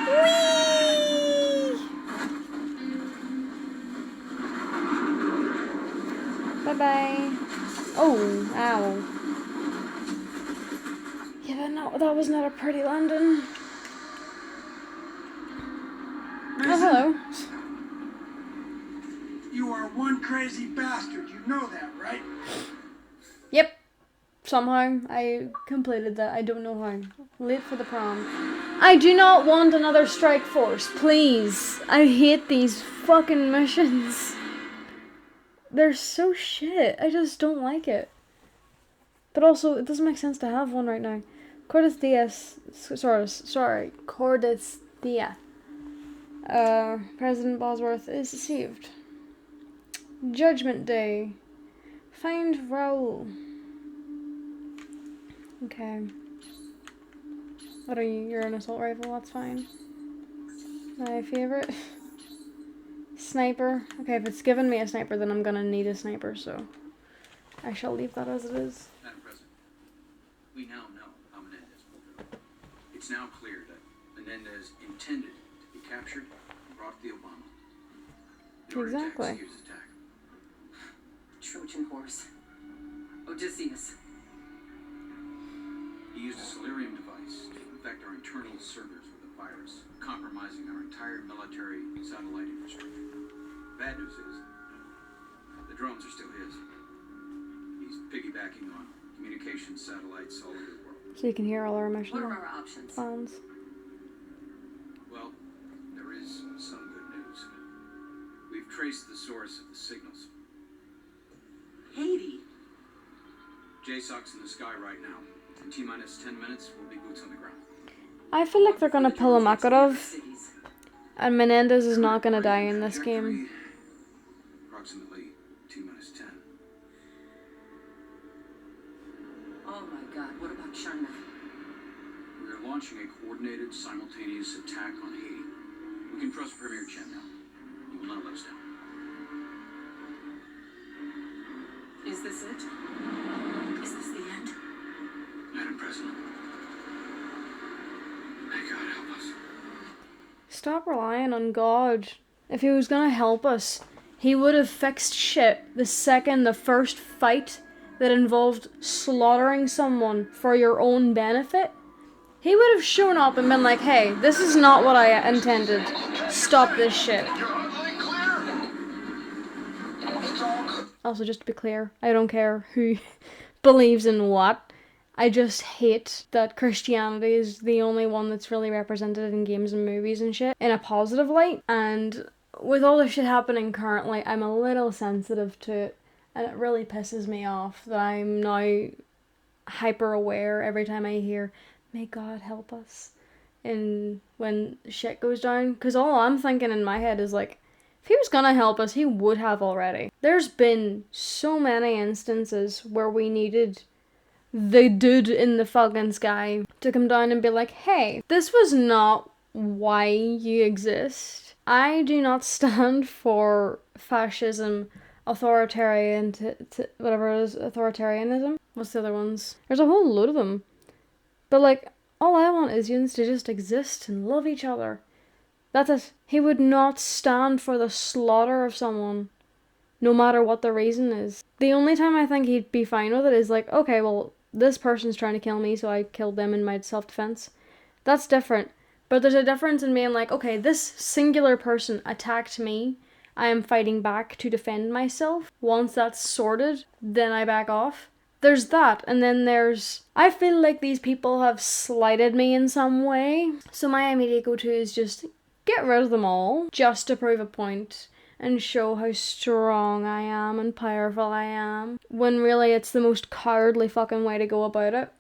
Whee! Bye-bye. Oh, ow. Yeah, no, that was not a pretty landing. Oh, hello. You are one crazy bastard. You know that, right? Yep. Somehow, I completed that. I don't know how. Late for the prom. I do not want another strike force, please. I hate these fucking missions. They're so shit. I just don't like it. But also, it doesn't make sense to have one right now. Cordis Die. Cordis Die. President Bosworth is deceived. Judgment Day. Find Raoul. Okay. What are you? You're an assault rifle, that's fine. My favorite. Sniper. Okay, if it's given me a sniper, then I'm gonna need a sniper, so I shall leave that as it is. Madam President, we now know how Menendez pulled it. It's now clear that Menendez intended to be captured and brought to the Obama in order Exactly. to execute his attack. Trojan horse. Odysseus. He used a Solarium device to infect our internal servers with a virus, compromising our entire military satellite infrastructure. Bad news is, the drones are still his. He's He's piggybacking on communication satellites all over the world. So you can hear all our mission What are our options? plans. Well, there is some good news. We've traced the source of the signals. Haiti. JSOC's in the sky right now. In T-minus 10 minutes, we'll be boots on the ground. I feel like they're gonna pull a Makarov, Cities. and Menendez is not gonna die in this game. Approximately T-minus 10. Oh my god, what about China? We are launching a coordinated, simultaneous attack on Haiti. We can trust Premier Chen now. He will not let us down. Is this it? Is this the end? Madam President, may God help us. Stop relying on God. If he was gonna help us, he would have fixed shit the second the first fight that involved slaughtering someone for your own benefit. He would have shown up and been like, hey, this is not what I intended. Stop this shit. Also, just to be clear, I don't care who believes in what. I just hate that Christianity is the only one that's really represented in games and movies and shit in a positive light. And with all the shit happening currently, I'm a little sensitive to it. And it really pisses me off that I'm now hyper aware every time I hear, may God help us, and when shit goes down. Because all I'm thinking in my head is like, if he was gonna help us, he would have already. There's been so many instances where we needed the dude in the fucking sky to come down and be like, hey, this was not why you exist. I do not stand for fascism, authoritarian, whatever it is, authoritarianism. What's the other ones? There's a whole load of them. But like, all I want is humans to just exist and love each other. That's it. He would not stand for the slaughter of someone, no matter what the reason is. The only time I think he'd be fine with it is like, okay, well, this person's trying to kill me, so I killed them in my self-defense. That's different. But there's a difference in being like, okay, this singular person attacked me, I am fighting back to defend myself. Once that's sorted, then I back off. There's that, and then there's, I feel like these people have slighted me in some way, so my immediate go-to is just get rid of them all, just to prove a point, and show how strong I am and powerful I am, when really it's the most cowardly fucking way to go about it.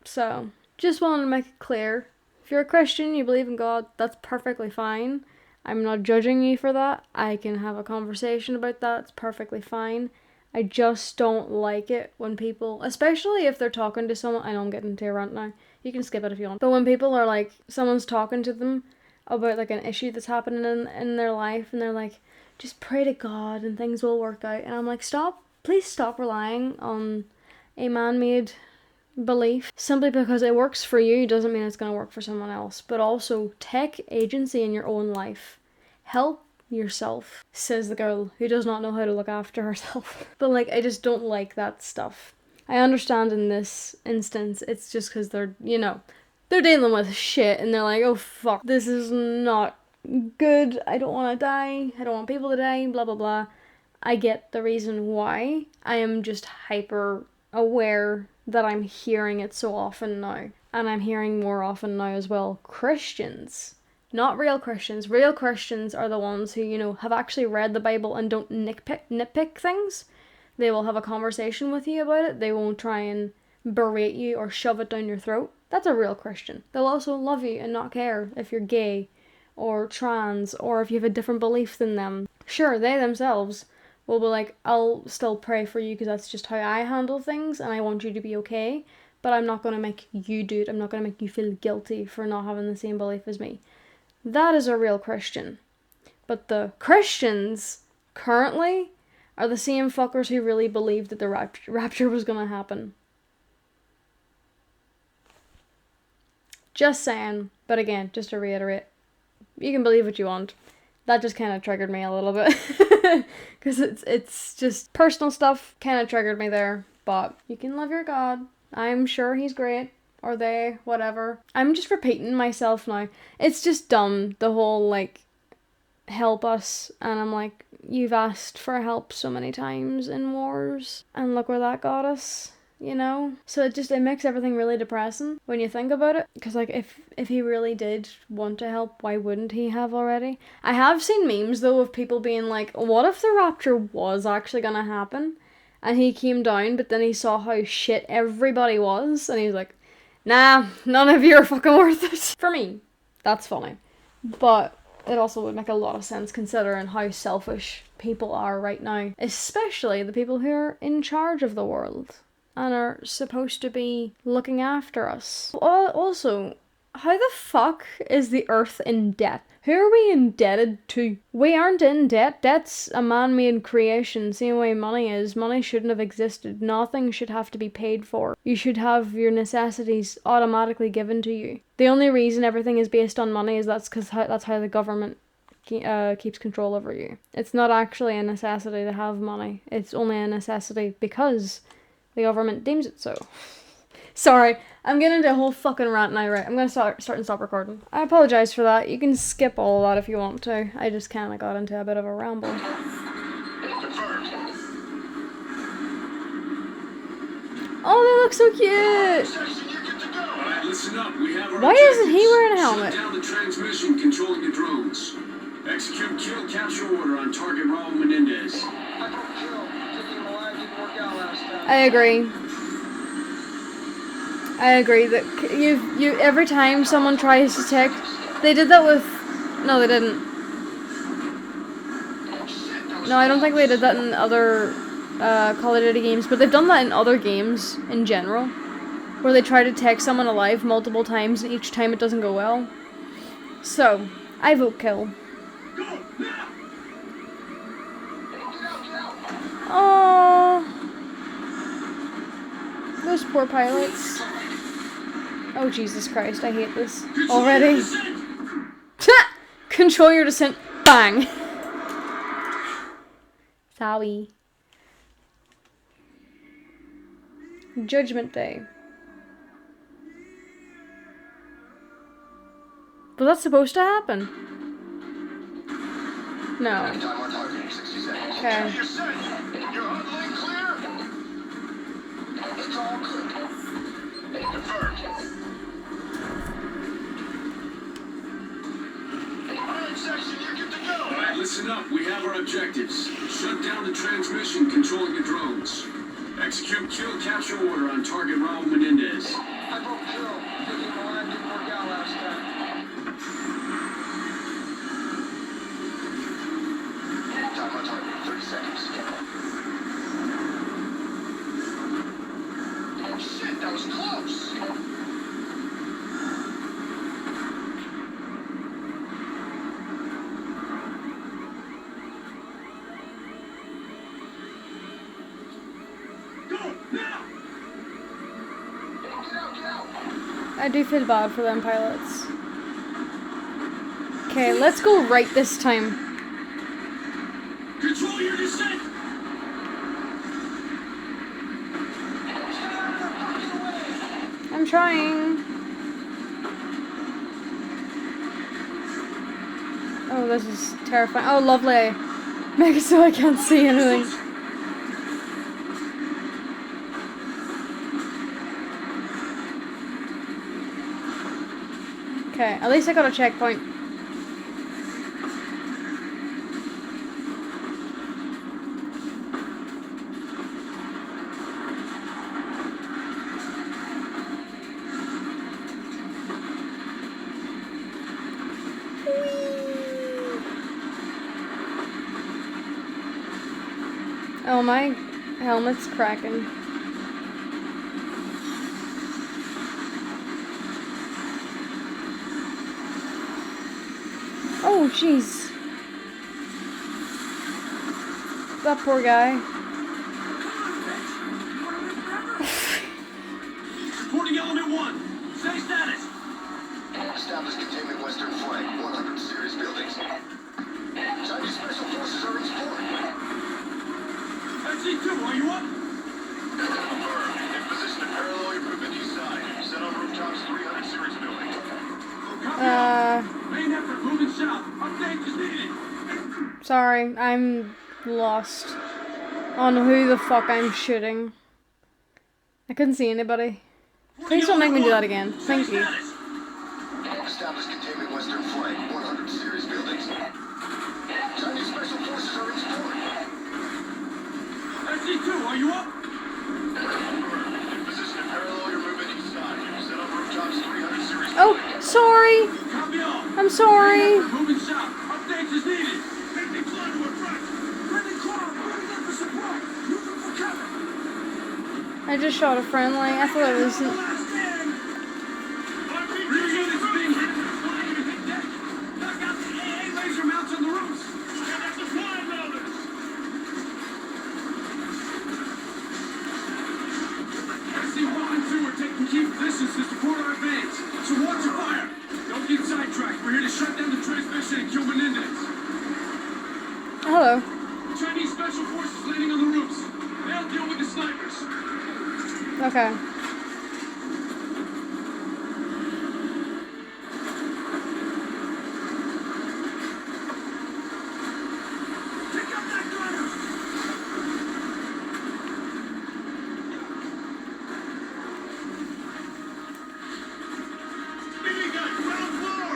So, just wanted to make it clear, if you're a Christian, you believe in God, that's perfectly fine. I'm not judging you for that. I can have a conversation about that, it's perfectly fine. I just don't like it when people, especially if they're talking to someone, I know I'm getting into a rant now, you can skip it if you want, but when people are like, someone's talking to them about like an issue that's happening in their life, and they're like, just pray to God and things will work out, and I'm like, please stop relying on a man-made belief. Simply because it works for you doesn't mean it's going to work for someone else. But also, take agency in your own life. Help yourself, says the girl who does not know how to look after herself. But like, I just don't like that stuff. I understand in this instance, it's just because they're, they're dealing with shit, and they're like, oh fuck, this is not good, I don't want to die, I don't want people to die, blah blah blah. I get the reason why. I am just hyper aware that I'm hearing it so often now. And I'm hearing more often now as well, Christians. Not real Christians. Real Christians are the ones who, have actually read the Bible and don't nitpick things. They will have a conversation with you about it. They won't try and berate you or shove it down your throat. That's a real Christian. They'll also love you and not care if you're gay or trans or if you have a different belief than them. Sure, they themselves will be like, I'll still pray for you because that's just how I handle things and I want you to be okay, but I'm not going to make you do it. I'm not going to make you feel guilty for not having the same belief as me. That is a real Christian. But the Christians currently are the same fuckers who really believed that the rapture was going to happen. Just saying. But again, just to reiterate, you can believe what you want. That just kind of triggered me a little bit. Because it's just personal stuff kind of triggered me there. But you can love your God. I'm sure he's great. Or they, whatever. I'm just repeating myself now. It's just dumb, the whole, help us. And I'm like, you've asked for help so many times in wars, and look where that got us, you know? So it makes everything really depressing when you think about it, because like if he really did want to help, why wouldn't he have already? I have seen memes though of people being like, what if the rapture was actually gonna happen and he came down, but then he saw how shit everybody was and he was like, nah, none of you are fucking worth it. For me, that's funny, but it also would make a lot of sense considering how selfish people are right now, especially the people who are in charge of the world and are supposed to be looking after us. Also, how the fuck is the Earth in debt? Who are we indebted to? We aren't in debt. Debt's a man-made creation, same way money is. Money shouldn't have existed. Nothing should have to be paid for. You should have your necessities automatically given to you. The only reason everything is based on money is that's how the government keeps control over you. It's not actually a necessity to have money. It's only a necessity because the government deems it so. Sorry, I'm getting into a whole fucking rant now, right? I'm gonna start and stop recording. I apologize for that. You can skip all that if you want to. I just kinda got into a bit of a ramble. Oh, they look so cute! Alright, listen up. We have our Why isn't he wearing a Shut helmet? down the transmission controlling the drones. Execute kill capture order on target Raul Menendez. I agree that you every time someone tries to take, they did that with, no they didn't. No, I don't think they did that in other Call of Duty games, but they've done that in other games in general, where they try to take someone alive multiple times and each time it doesn't go well. So, I vote kill. Oh, those poor pilots. Oh Jesus Christ, I hate this already. Control your descent. Bang. Sorry. Judgment Day. Was that supposed to happen? No. Okay. You're huddling clear? It's all good. Confirmed. Alright, section, you're good to go. Alright, listen up. We have our objectives. Shut down the transmission controlling the drones. Execute kill capture order on target Raul Menendez. I broke kill. Thinking my life didn't work out last time. Time on target, 30 seconds. Oh shit, that was close. Go, now! Get out. I do feel bad for them pilots. Okay, let's go right this time. Control your descent! I'm trying. Oh, this is terrifying. Oh, lovely. Make it so I can't see anything. Okay, at least I got a checkpoint. Oh, my helmet's cracking. Oh, jeez. That poor guy. Reporting element 1. Say status. Establish containment western flank, 100 series buildings. Chinese special forces are in support. FC2, are you up? Confirmed. In position to parallel your movement east side. Set on rooftops, 300 series building. Main effort moving south. Update is needed. Sorry, I'm lost on who the fuck I'm shooting. I couldn't see anybody. Please don't make me do that again. Thank you. Established containment western flank, 100 series buildings. Chinese special forces are in support. SC2, are you up? Position and parallel your movement east side. Set up rooftops 300 series. Oh, sorry. Copy all. I'm sorry. Moving south. Updates is needed. Friendly climb to approach. Friendly climb, moving in for support. Moving for cover. I just shot a friendly. I thought it was. Last stand. Rear units being hit. Flying to hit deck. Knock out the AA laser mounts on the roofs. Get at the flying loaders. SC1 and 2 are taking key positions to support our advance. So watch your fire. Don't get sidetracked. We're here to shut down the transmission and kill Menendez. Hello. Chinese special forces landing on the roofs. They'll deal with the snipers. Okay. Pick up that gunner. BB gun, ground floor.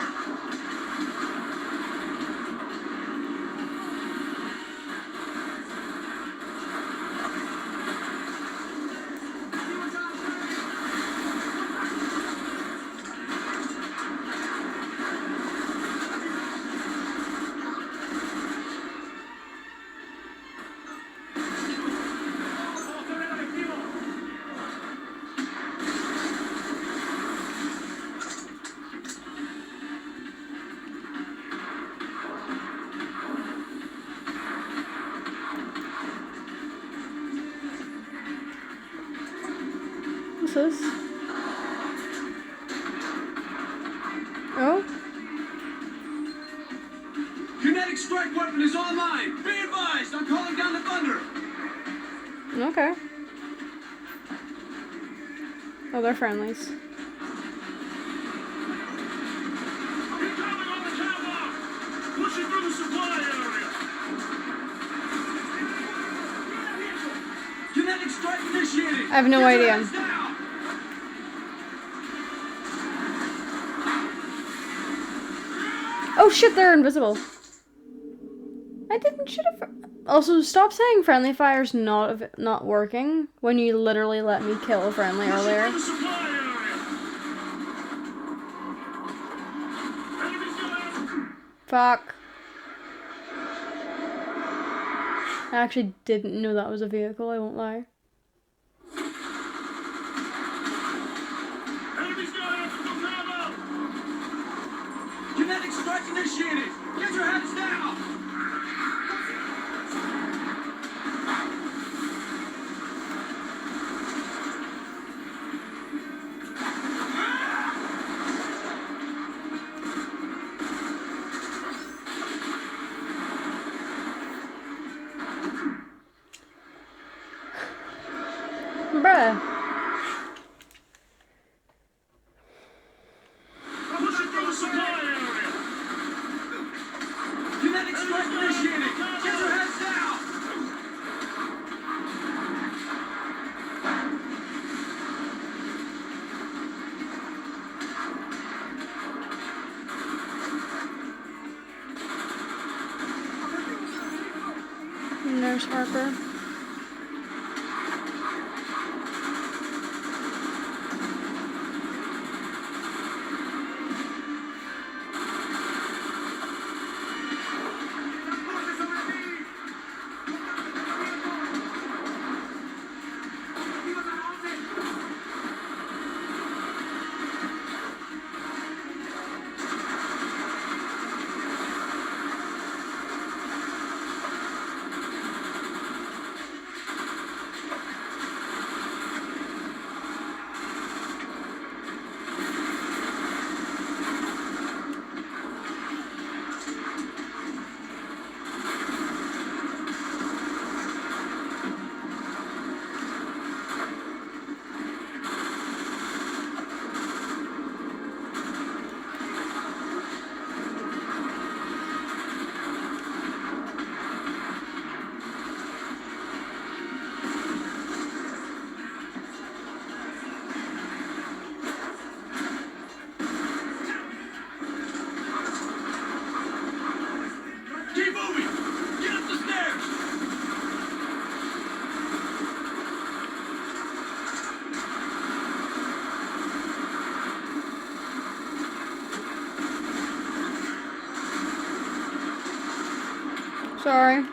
What's this? Oh? Kinetic strike weapon is online. Be advised, I'm calling down the thunder. Okay. Oh, they're friendlies. Incoming on the catwalk. Pushing through the supply area. Kinetic strike initiated. I have no Get your idea. hands down. Oh shit, they're invisible. I didn't shoot a Also, stop saying friendly fire's not working when you literally let me kill a friendly earlier. Pushing through the supply area. Enemies down. Fuck. I actually didn't know that was a vehicle, I won't lie. Enemies down. Bravo. Kinetic strike initiated. Get your hands down. Bruh. Pushing through the supply area. Kinetic strike initiated. Get your heads down. Nurse Harper. Sorry.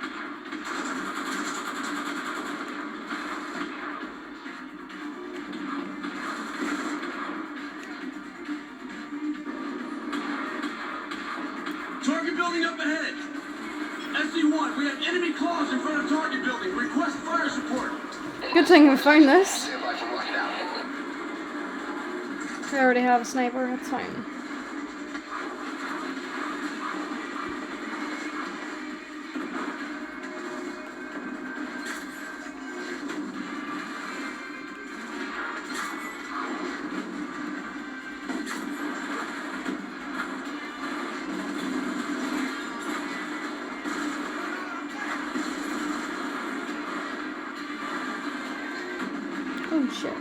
Target building up ahead. SC1, we have enemy claws in front of target building. Request fire support. Good thing we found this. Stand by for rocket out. I already have a sniper, that's fine. Oh shit.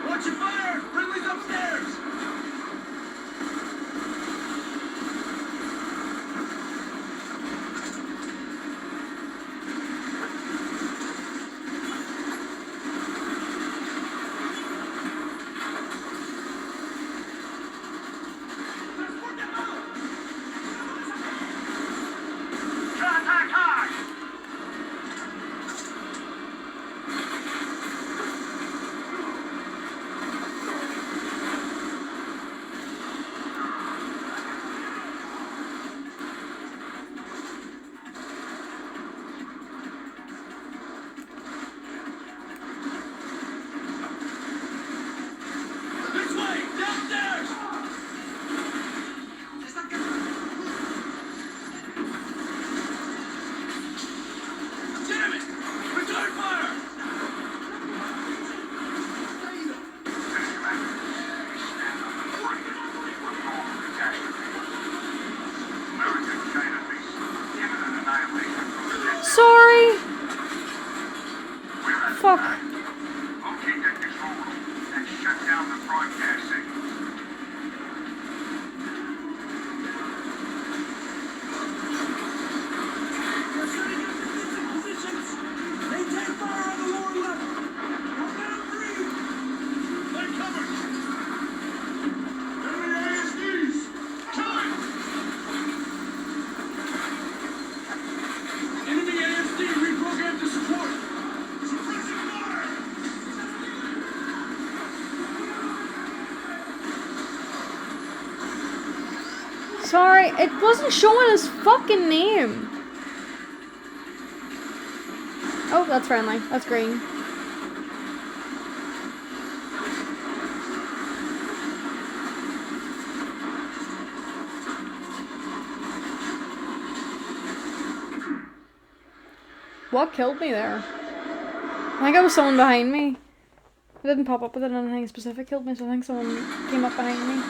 Watch your fire! Ridley's upstairs! Contact high! This way! Downstairs! Damn it! Return fire! Sorry! Fuck. Locate that control room and shut down the broadcast signal. They're setting up defensive positions. Maintain fire on the lower level. Don't let them breathe. Lay cover! Enemy ASDs! Kill it! Enemy ASD reprogrammed to support! Suppressing fire! Sorry, it wasn't showing his fucking name. Oh, that's friendly. That's green. What killed me there? I think it was someone behind me. It didn't pop up with anything specific killed me, so I think someone came up behind me.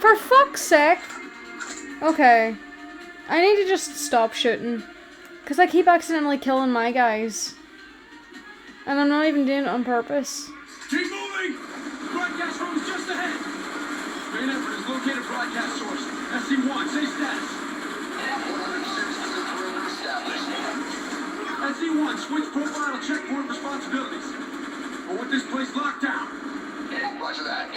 For fuck's sake! Okay. I need to just stop shooting. Because I keep accidentally killing my guys. And I'm not even doing it on purpose. Keep moving! Broadcast room is just ahead! Main effort is locate a broadcast source. SC1, say status. 106 perimeter established. SC1, switch profile checkpoint responsibilities. Or with this place locked down. Roger that.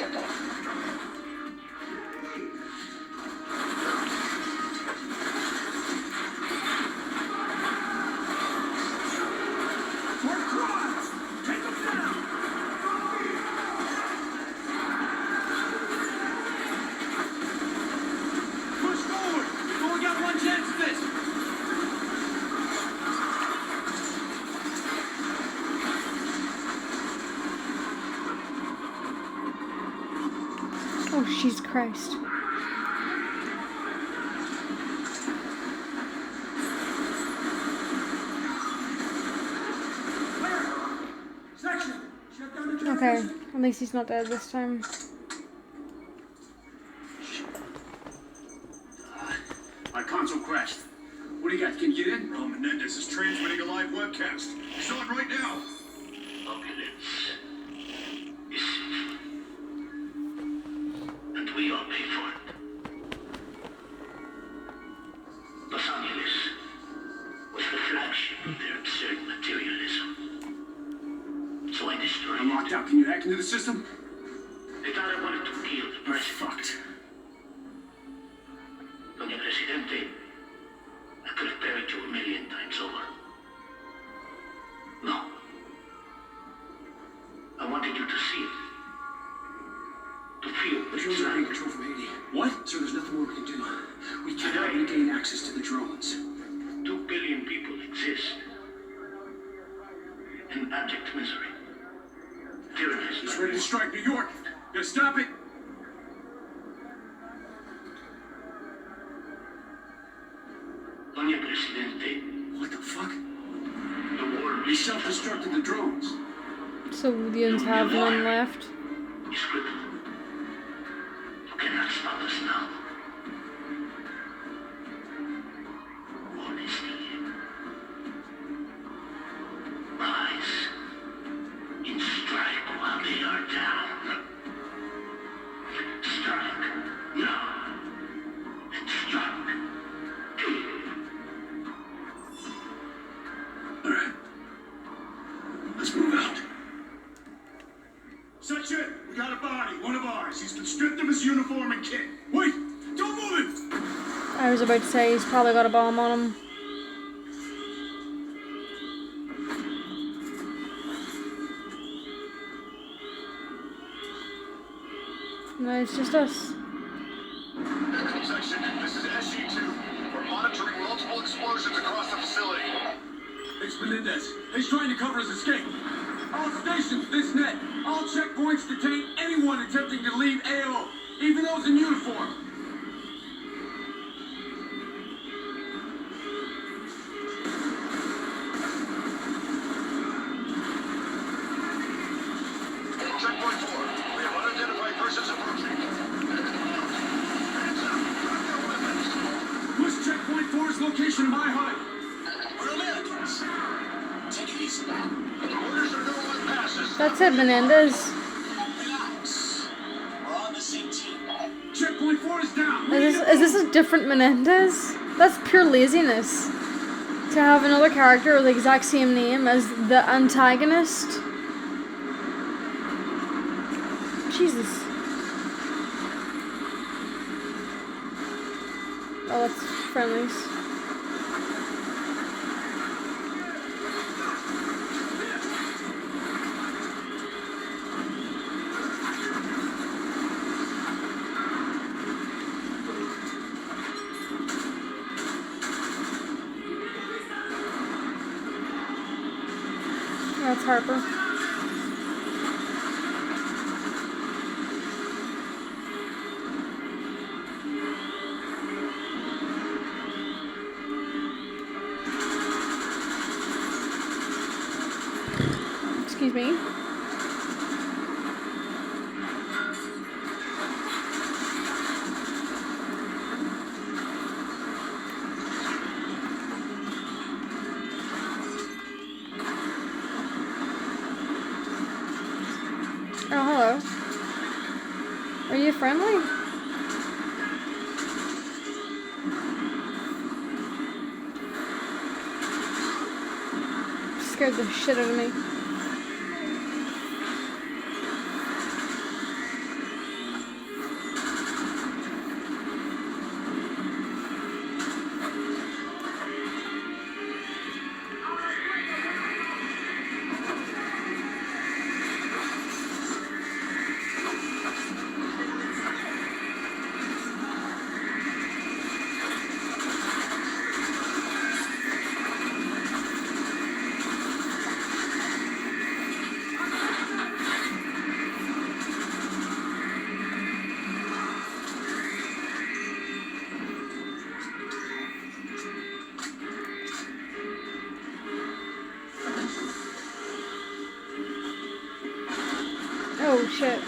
Jesus Christ. Section! Shut down the Okay, transmission. at least he's not dead this time. My console crashed. What do you got? Can you get in? Raul Menendez is transmitting a live webcast. He's on right now. Opulence is sinful. And we all pay for it. Los Angeles was the flagship of their absurd materialism. So I destroyed I'm it. locked out. Can you hack into the system? They thought I wanted to kill the We're president. fucked. Doña Presidente, I could have buried you 1,000,000 times over. No. I wanted you to see it. To feel The what drones it's are being like. controlled from Haiti. What? Sir, there's nothing more we can do. We cannot regain access to the drones. 2 billion people exist in abject misery. Tyranny He's is ready to strike New York. Gotta stop it. Doña Presidente, What the fuck? the war He self-destructed the drones. So the ends have none left. is crippled. You cannot stop us now. Honesty. Rise and strike while they are down. Strike now and strike. All right. Let's move out. Section, we got a body, one of ours. He's been stripped of his uniform and kit. Wait, don't move him! I was about to say he's probably got a bomb on him. No, it's just us. Section, this is SG2. We're monitoring multiple explosions across the facility. It's Menendez. He's trying to cover his escape. All stations, this net. All checkpoints detain anyone attempting to leave AO, even those in uniform. Checkpoint 4. We have unidentified persons approaching. Hands up. Drop your weapons. What's checkpoint 4's location in my HUD? We're Americans. Take it easy now. Orders are no one passes. That's it, Menendez. Relax. We're on the same team. Checkpoint 4 is down. Is this a different Menendez? That's pure laziness. To have another character with the exact same name as the antagonist. Jesus. Oh, that's friendlies. That's Harper. Excuse me. Oh, hello. Are you friendly? Scared the shit out of me. Oh shit.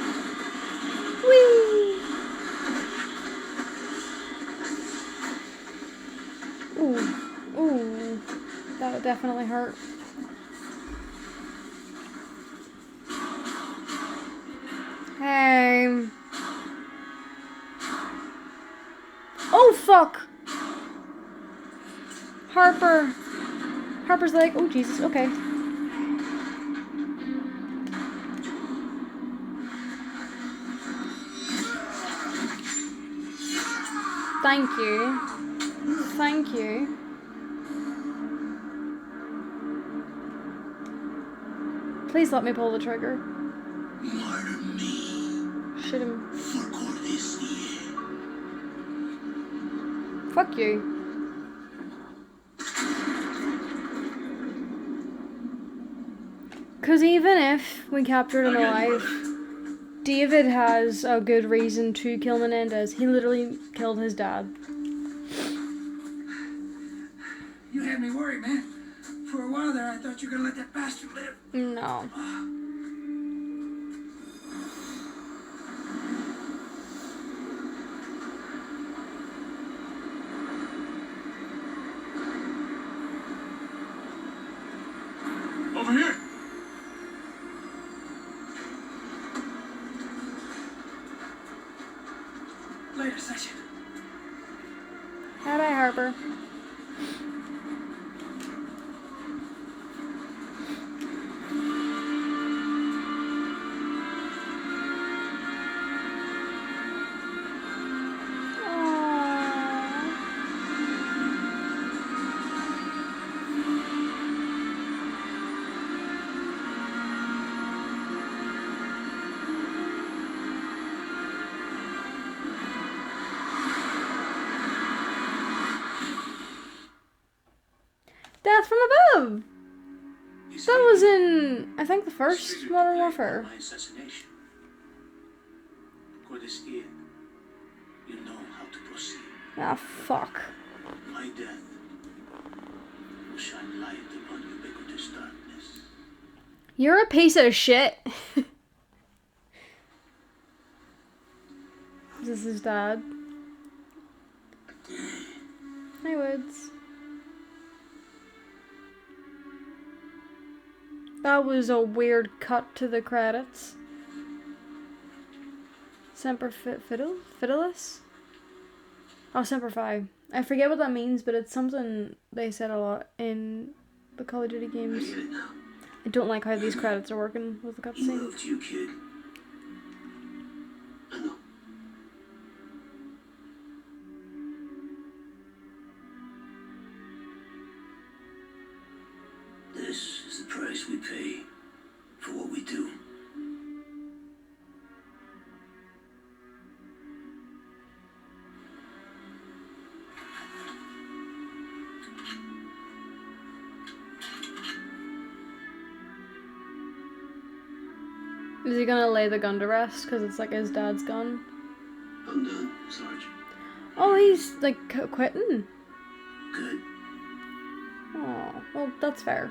Whee! Ooh. Ooh. That would definitely hurt. Hey. Oh fuck! Harper. Harper's like, oh Jesus, okay. Thank you. Thank you. Please let me pull the trigger. Murder me Shoot him. for Cordis Die. Fuck you. Because even if we captured him alive, David has a good reason to kill Menendez. He literally killed his dad. You had me worried, man. For a while there, I thought you were gonna let that bastard live. No. Over here! Later session. Bye-bye, Harper. Death from above! That was in, I think, the first Modern Warfare. My assassination. Cordis Die, you know how to proceed. Ah, fuck. My death will shine light upon ubiquitous darkness. You're a piece of shit. Is this his dad? Hi, Woods. That was a weird cut to the credits. Semper Fidelis? Oh, Semper Fi. I forget what that means, but it's something they said a lot in the Call of Duty games. I get it now. I don't like how these credits are working with the He cutscene. loved you, kid. I know. This is the price we pay for what we do. Is he gonna lay the gun to rest because it's like his dad's gun? I'm done, Sarge. Oh, he's like quitting. Good. Oh, well, that's fair.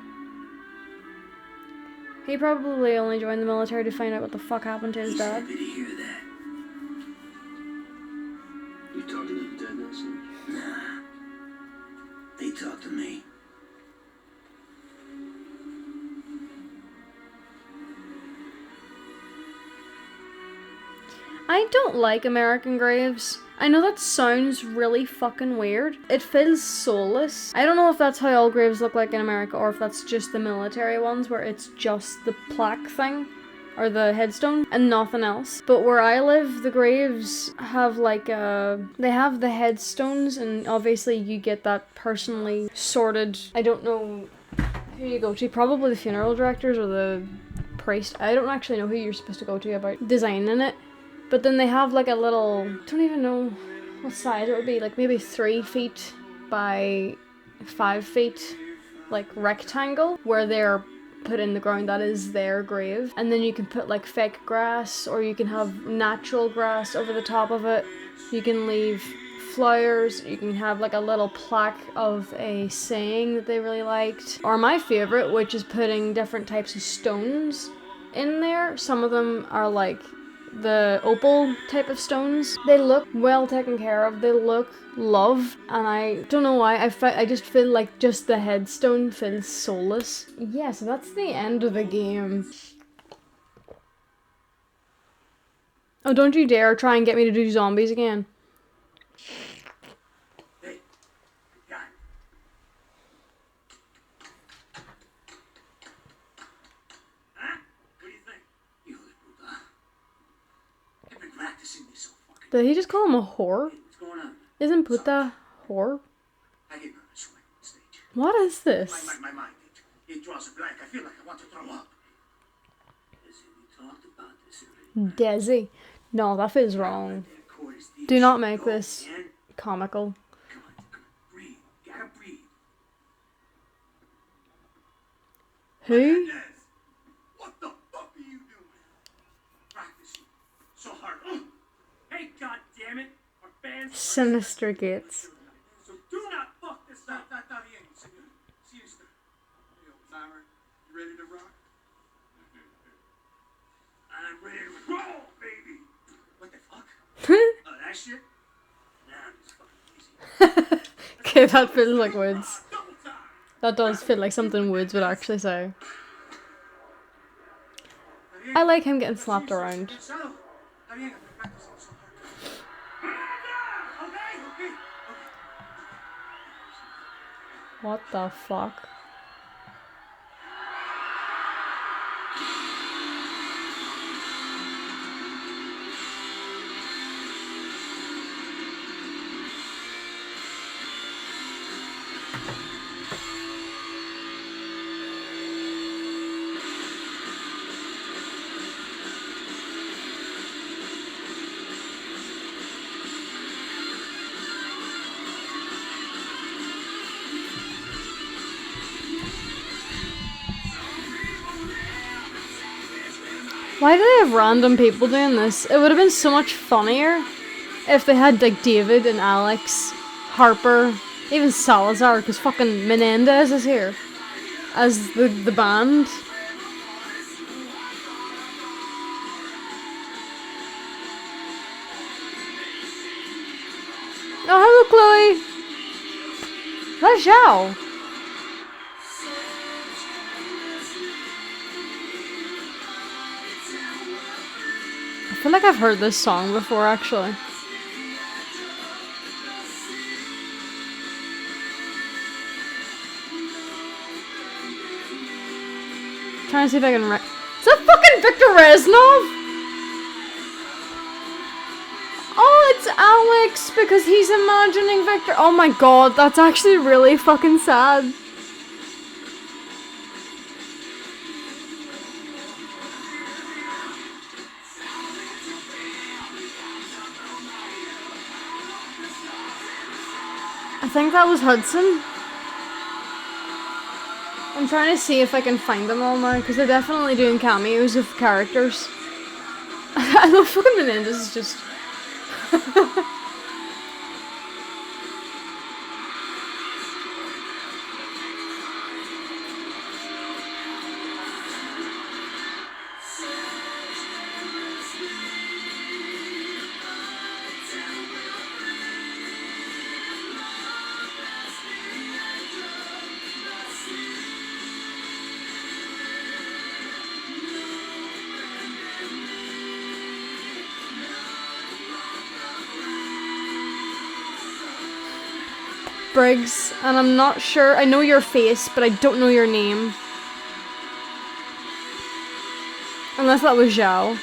He probably only joined the military to find out what the fuck happened to his He's dad. happy to hear that. You talking to the dead now, Sarge? Nah. They talk to me. I don't like American graves. I know that sounds really fucking weird. It feels soulless. I don't know if that's how all graves look like in America or if that's just the military ones where it's just the plaque thing or the headstone and nothing else. But where I live, the graves have like they have the headstones and obviously you get that personally sorted. I don't know who you go to, probably the funeral directors or the priest. I don't actually know who you're supposed to go to about designing it. But then they have like a little, don't even know what size it would be, like maybe 3 feet by 5 feet, like rectangle, where they're put in the ground. That is their grave. And then you can put like fake grass, or you can have natural grass over the top of it. You can leave flowers, you can have like a little plaque of a saying that they really liked. Or my favorite, which is putting different types of stones in there. Some of them are like the opal type of stones. They look well taken care of. They look loved, and I don't know why. I just feel like just the headstone feels soulless. Yeah, so that's the end of the game. Oh, don't you dare try and get me to do zombies again. Hey, guy. Huh? What do you think? Hijo de puta. I've been practicing this so fucking. Did he just call him a whore? What's going on? Isn't puta whore? I get nervous when I'm on stage. What is this? My mind, it draws a blank. I feel like I want to throw up. We talked about this already. Desi. No, that feels wrong. Cordis Die. Do not make this Man. comical. Come on. Breathe. Gotta breathe. Who? Yes. What the fuck are you doing? Practicing so hard. Hey, goddammit! Our band's Sinister Gates. so do not fuck this up. Está bien, señor. Sister. Hey, old timer, you ready to rock? I'm ready to roll, baby. What the fuck? That shit? Nah, I'm just fucking easy. Okay, that feels like Woods. That does feel like something Woods would actually say. I like him getting slapped around. Está bien, I've been practicing so hard. Okay. What the fuck? Why do they have random people doing this? It would have been so much funnier if they had like David and Alex, Harper, even Salazar, because fucking Menendez is here as the band. Oh, hello, Chloe. That's Zhao. I feel like I've heard this song before, actually. Trying to see if I can Is that fucking Victor Reznov? Oh, it's Alex, because he's imagining Victor. Oh my god, that's actually really fucking sad. I think that was Hudson. I'm trying to see if I can find them all now, because they're definitely doing cameos of characters. I love fucking Menendez is just... Briggs, and I'm not sure. I know your face, but I don't know your name. Unless that was Zhao.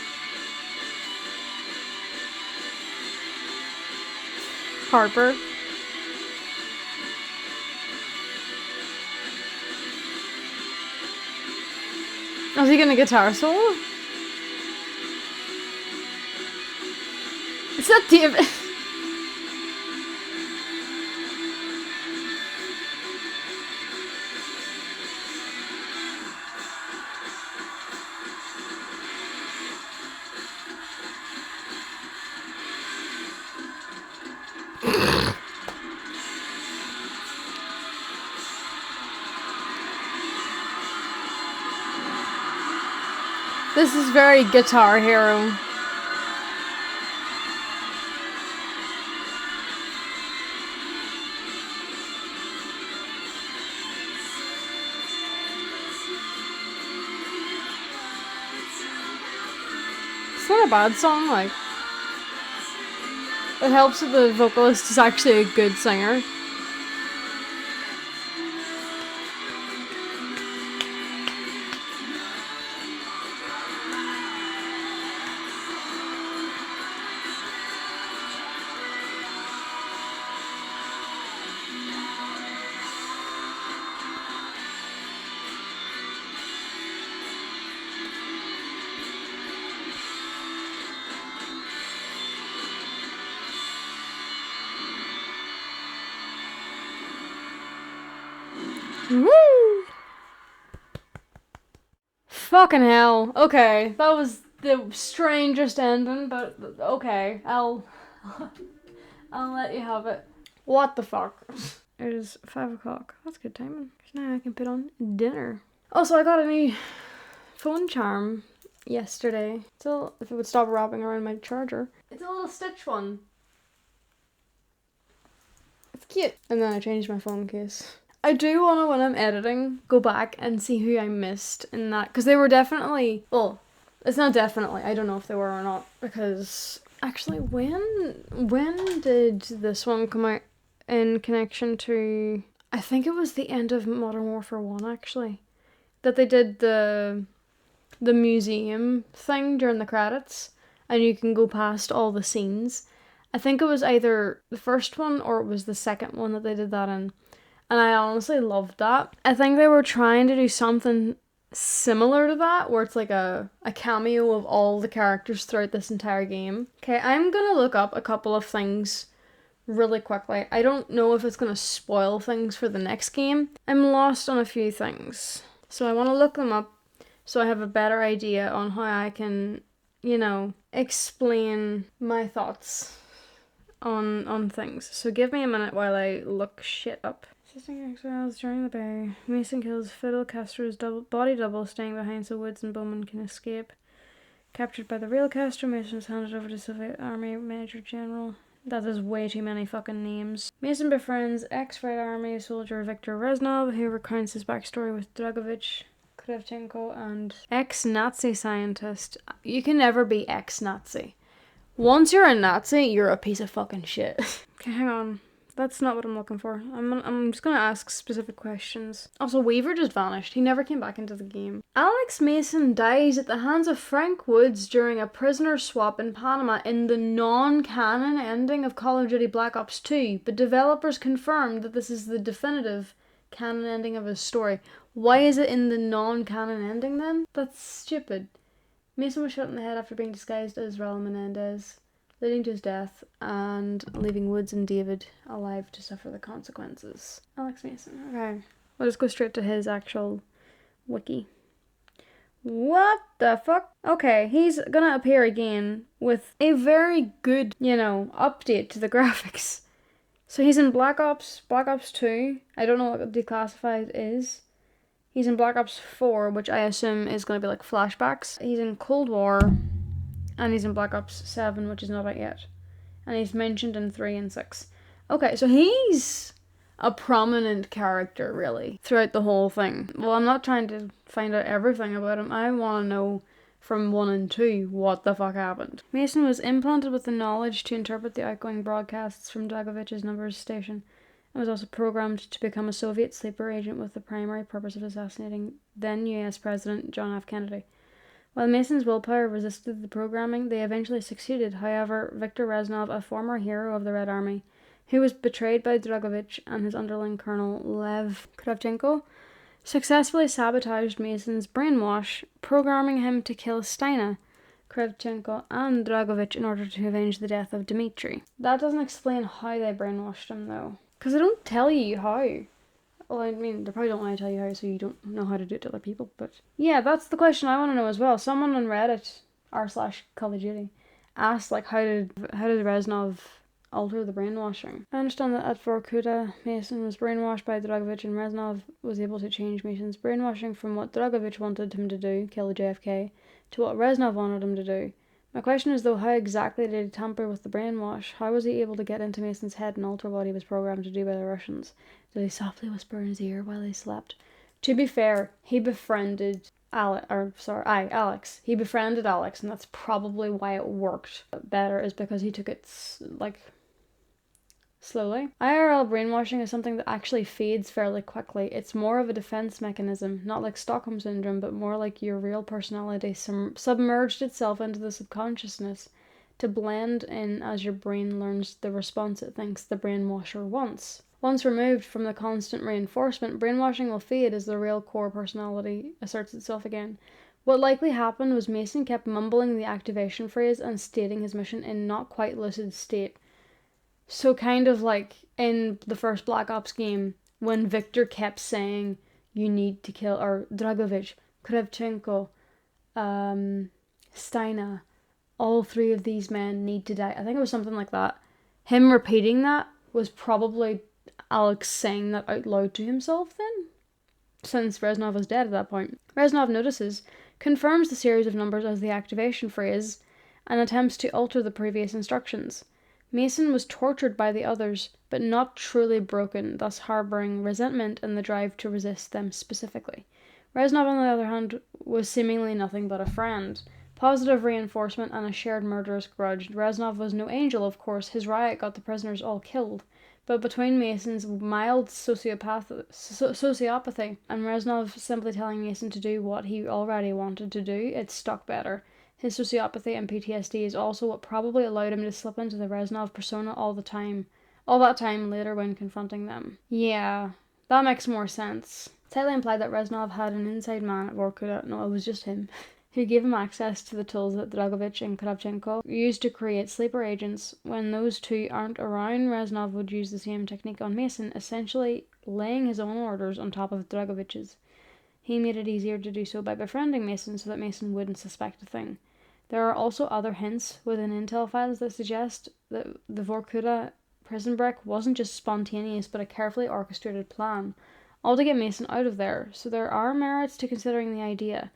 Harper. Is he gonna guitar solo? Is that David? This is very Guitar Hero. It's not a bad song, like. It helps that the vocalist is actually a good singer. Woo! Fucking hell. Okay, that was the strangest ending, but okay, I'll let you have it. What the fuck? It is 5 o'clock. That's good timing. 'Cause now I can put on dinner. Also, I got a new phone charm yesterday. Still, if it would stop wrapping around my charger. It's a little Stitch one. It's cute. And then I changed my phone case. I do want to, when I'm editing, go back and see who I missed in that. Because they were definitely... Well, it's not definitely. I don't know if they were or not. Because... Actually, when did this one come out in connection to... I think it was the end of Modern Warfare 1, actually. That they did the museum thing during the credits. And you can go past all the scenes. I think it was either the first one or it was the second one that they did that in. And I honestly loved that. I think they were trying to do something similar to that, where it's like a cameo of all the characters throughout this entire game. Okay, I'm gonna look up a couple of things really quickly. I don't know if it's gonna spoil things for the next game. I'm lost on a few things. So I want to look them up so I have a better idea on how I can, you know, explain my thoughts on things. So give me a minute while I look shit up. Assisting exiles during the bay. Mason kills Fidel Castro's body double, staying behind so Woods and Bowman can escape. Captured by the real Castro, Mason is handed over to Soviet Army Major General. That is way too many fucking names. Mason befriends ex-Red Army soldier Viktor Reznov, who recounts his backstory with Dragovich, Kravchenko, and ex-Nazi scientist. You can never be ex-Nazi. Once you're a Nazi, you're a piece of fucking shit. Okay, hang on. That's not what I'm looking for. I'm just gonna ask specific questions. Also, Weaver just vanished. He never came back into the game. Alex Mason dies at the hands of Frank Woods during a prisoner swap in Panama in the non-canon ending of Call of Duty Black Ops 2, but developers confirmed that this is the definitive canon ending of his story. Why is it in the non-canon ending then? That's stupid. Mason was shot in the head after being disguised as Raul Menendez, leading to his death and leaving Woods and David alive to suffer the consequences. Alex Mason. Okay. We'll just go straight to his actual wiki. What the fuck? Okay, he's gonna appear again with a very good, you know, update to the graphics. So he's in Black Ops 2. I don't know what Declassified is. He's in Black Ops 4, which I assume is gonna be like flashbacks. He's in Cold War. And he's in Black Ops 7, which is not out yet. And he's mentioned in 3 and 6. Okay, so he's a prominent character, really, throughout the whole thing. Well, I'm not trying to find out everything about him. I want to know from 1 and 2 what the fuck happened. Mason was implanted with the knowledge to interpret the outgoing broadcasts from Dragovich's numbers station, and was also programmed to become a Soviet sleeper agent with the primary purpose of assassinating then US President John F. Kennedy. While Mason's willpower resisted the programming, they eventually succeeded. However, Viktor Reznov, a former hero of the Red Army, who was betrayed by Dragovich and his underling Colonel Lev Kravchenko, successfully sabotaged Mason's brainwash, programming him to kill Steina, Kravchenko, and Dragovich in order to avenge the death of Dmitri. That doesn't explain how they brainwashed him, though. Because they don't tell you how. Well, I mean, they probably don't want to tell you how, so you don't know how to do it to other people, but... Yeah, that's the question I want to know as well. Someone on Reddit, r/Call of Duty, asked, like, how did Reznov alter the brainwashing. I understand that at Vorkuta, Mason was brainwashed by Dragovich and Reznov was able to change Mason's brainwashing from what Dragovich wanted him to do, kill the JFK, to what Reznov wanted him to do. My question is though, how exactly did he tamper with the brainwash? How was he able to get into Mason's head and alter what he was programmed to do by the Russians? Did he softly whisper in his ear while he slept? To be fair, he befriended Alex. He befriended Alex, and that's probably why it worked better, is because he took it, like, slowly. IRL brainwashing is something that actually fades fairly quickly. It's more of a defense mechanism, not like Stockholm Syndrome, but more like your real personality submerged itself into the subconsciousness to blend in as your brain learns the response it thinks the brainwasher wants. Once removed from the constant reinforcement, brainwashing will fade as the real core personality asserts itself again. What likely happened was Mason kept mumbling the activation phrase and stating his mission in not quite lucid state. So kind of like in the first Black Ops game, when Victor kept saying, you need to kill, or Dragovich, Kravchenko, Steina, all three of these men need to die. I think it was something like that. Him repeating that was probably Alex saying that out loud to himself then, since Reznov was dead at that point. Reznov notices, confirms the series of numbers as the activation phrase, and attempts to alter the previous instructions. Mason was tortured by the others, but not truly broken, thus harbouring resentment and the drive to resist them specifically. Reznov, on the other hand, was seemingly nothing but a friend. Positive reinforcement and a shared murderous grudge. Reznov was no angel, of course. His riot got the prisoners all killed. But between Mason's mild sociopathy and Reznov simply telling Mason to do what he already wanted to do, it stuck better. His sociopathy and PTSD is also what probably allowed him to slip into the Reznov persona all that time later when confronting them. Yeah, that makes more sense. It's highly implied that Reznov had an inside man at Vorkuta. No, it was just him. Who gave him access to the tools that Dragovich and Kravchenko used to create sleeper agents. When those two aren't around, Reznov would use the same technique on Mason, essentially laying his own orders on top of Dragovich's. He made it easier to do so by befriending Mason so that Mason wouldn't suspect a thing. There are also other hints within intel files that suggest that the Vorkuta prison break wasn't just spontaneous but a carefully orchestrated plan, all to get Mason out of there, so there are merits to considering the idea.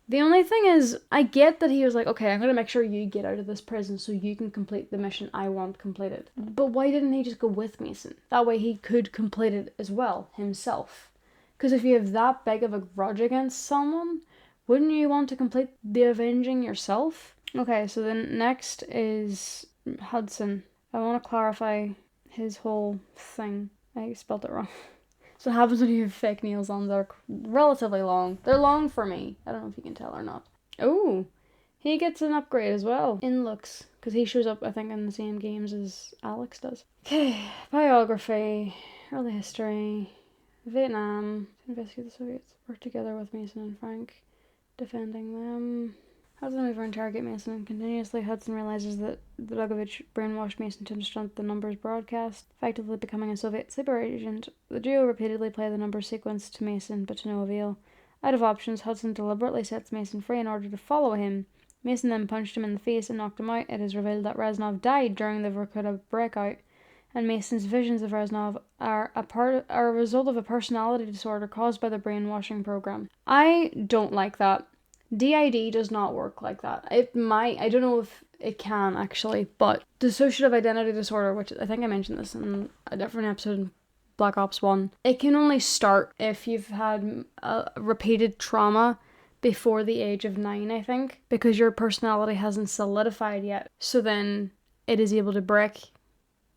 The only thing is, I get that he was like, okay, I'm going to make sure you get out of this prison so you can complete the mission I want completed. But why didn't he just go with Mason? That way he could complete it as well, himself. Because if you have that big of a grudge against someone, wouldn't you want to complete the avenging yourself? Okay, so then next is Hudson. I want to clarify his whole thing. I spelled it wrong. So it happens when you have fake nails on. They're relatively long. They're long for me. I don't know if you can tell or not. Oh, he gets an upgrade as well in looks, because he shows up, I think, in the same games as Alex does. Okay, biography, early history, Vietnam, investigate the Soviets, work together with Mason and Frank, defending them. Hudson and Weaver interrogate Mason, and continuously Hudson realizes that Dragovich brainwashed Mason to understand the numbers broadcast, effectively becoming a Soviet sleeper agent. The duo repeatedly play the numbers sequence to Mason, but to no avail. Out of options, Hudson deliberately sets Mason free in order to follow him. Mason then punched him in the face and knocked him out. It is revealed that Reznov died during the Vorkuta breakout, and Mason's visions of Reznov are a result of a personality disorder caused by the brainwashing program. I don't like that. DID does not work like that. It might, I don't know if it can actually, but dissociative identity disorder, which I think I mentioned this in a different episode in Black Ops 1, it can only start if you've had repeated trauma before the age of 9, I think, because your personality hasn't solidified yet. So then it is able to break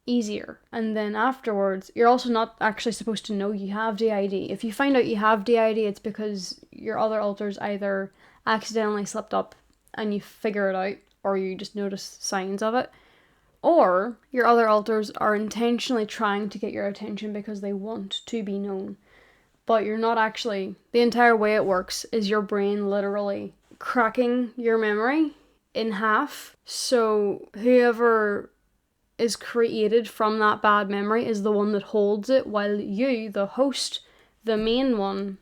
easier. And then afterwards, you're also not actually supposed to know you have DID. If you find out you have DID, it's because your other alters either accidentally slipped up and you figure it out, or you just notice signs of it, or your other alters are intentionally trying to get your attention because they want to be known, but you're not actually. The entire way it works is your brain literally cracking your memory in half, so whoever is created from that bad memory is the one that holds it, while you, the host, the main one,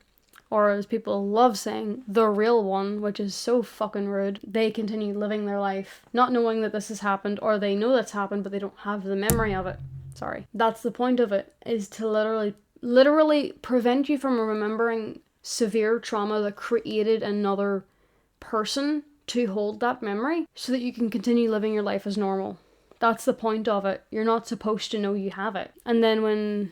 or as people love saying, the real one, which is so fucking rude. They continue living their life, not knowing that this has happened, or they know that's happened, but they don't have the memory of it. Sorry. That's the point of it, is to literally prevent you from remembering severe trauma that created another person to hold that memory, so that you can continue living your life as normal. That's the point of it. You're not supposed to know you have it. And then when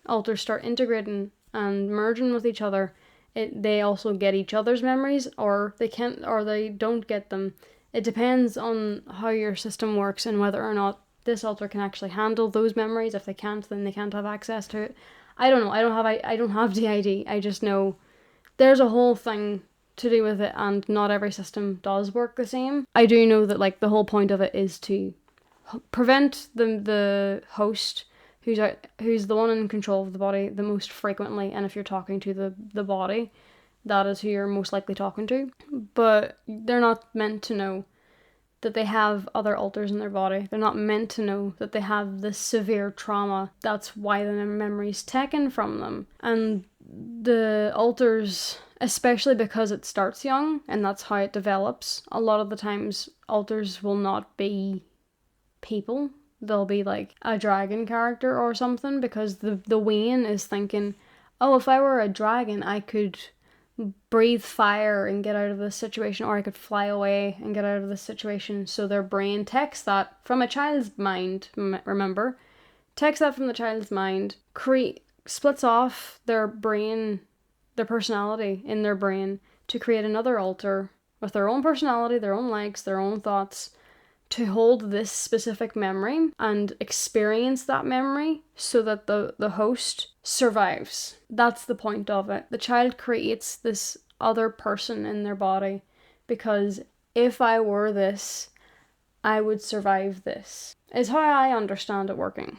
alters start integrating and merging with each other, they also get each other's memories, or they can't, or they don't get them. It depends on how your system works and whether or not this alter can actually handle those memories. If they can't, then they can't have access to it. I don't know. I don't have DID. I just know there's a whole thing to do with it, and not every system does work the same. I do know that like the whole point of it is to prevent the host who's the one in control of the body the most frequently, and if you're talking to the body, that is who you're most likely talking to. But they're not meant to know that they have other alters in their body. They're not meant to know that they have this severe trauma. That's why the memory's taken from them. And the alters, especially because it starts young and that's how it develops, a lot of the times alters will not be people. They'll be like a dragon character or something, because the Wayne is thinking, oh, if I were a dragon, I could breathe fire and get out of this situation, or I could fly away and get out of this situation. So their brain takes that from a child's mind, remember? Takes that from the child's mind, splits off their brain, their personality in their brain, to create another alter with their own personality, their own likes, their own thoughts, to hold this specific memory and experience that memory so that the host survives. That's the point of it. The child creates this other person in their body because if I were this, I would survive this, is how I understand it working.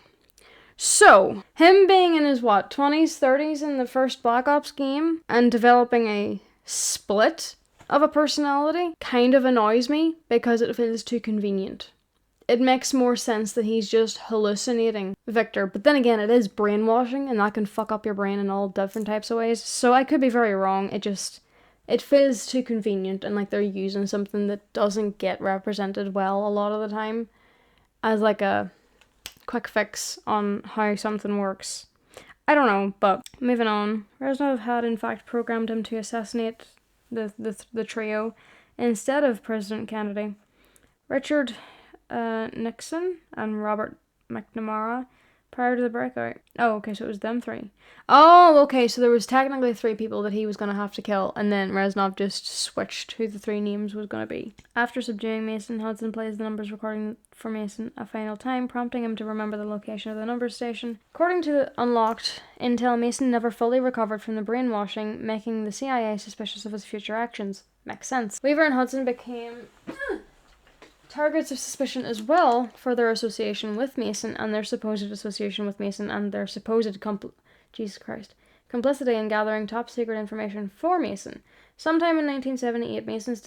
So, him being in his 20s, 30s in the first Black Ops game and developing a split of a personality kind of annoys me because it feels too convenient. It makes more sense that he's just hallucinating Victor, but then again, it is brainwashing and that can fuck up your brain in all different types of ways, so I could be very wrong. It feels too convenient and like they're using something that doesn't get represented well a lot of the time as like a quick fix on how something works. I don't know, but moving on. Reznov had in fact programmed him to assassinate the trio instead of President Kennedy. Richard Nixon and Robert McNamara prior to the breakout. Oh, okay, so it was them three. Oh, okay, so there was technically 3 people that he was going to have to kill, and then Reznov just switched who the 3 names was going to be. After subduing Mason, Hudson plays the numbers recording for Mason a final time, prompting him to remember the location of the numbers station. According to the unlocked intel, Mason never fully recovered from the brainwashing, making the CIA suspicious of his future actions. Makes sense. Weaver and Hudson became targets of suspicion as well for their association with Mason and their supposed association with Mason and their supposed complicity in gathering top secret information for Mason. Sometime in 1978, Mason's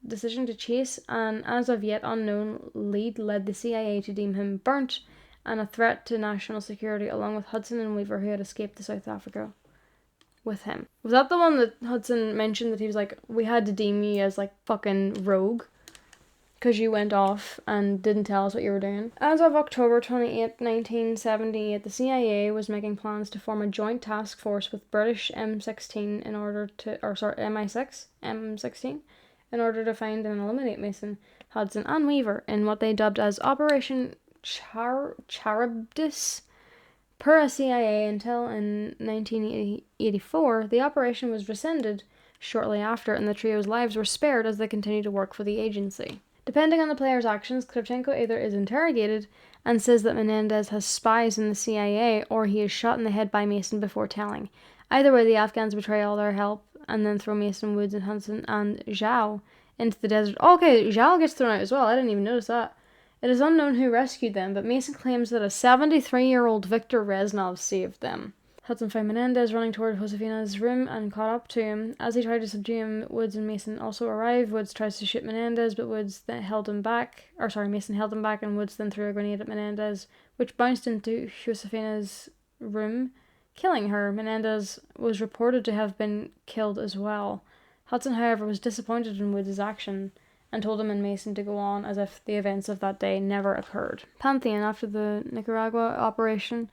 decision to chase an as of yet unknown lead led the CIA to deem him burnt and a threat to national security, along with Hudson and Weaver, who had escaped to South Africa with him. Was that the one that Hudson mentioned that he was like, we had to deem you as like fucking rogue because you went off and didn't tell us what you were doing? As of October 28, 1978, the CIA was making plans to form a joint task force with British M16 M16 in order to find and eliminate Mason, Hudson, and Weaver in what they dubbed as Operation Charybdis. Per CIA until in 1984, the operation was rescinded shortly after, and the trio's lives were spared as they continued to work for the agency. Depending on the player's actions, Kravchenko either is interrogated and says that Menendez has spies in the CIA, or he is shot in the head by Mason before telling. Either way, the Afghans betray all their help and then throw Mason, Woods, and Hudson and Zhao into the desert. Okay, Zhao gets thrown out as well. I didn't even notice that. It is unknown who rescued them, but Mason claims that a 73-year-old Victor Reznov saved them. Hudson found Menendez running toward Josefina's room and caught up to him. As he tried to subdue him, Woods and Mason also arrive. Woods tries to shoot Menendez, but Mason held him back, and Woods then threw a grenade at Menendez, which bounced into Josefina's room, killing her. Menendez was reported to have been killed as well. Hudson, however, was disappointed in Woods' action and told him and Mason to go on as if the events of that day never occurred. Pantheon. After the Nicaragua operation,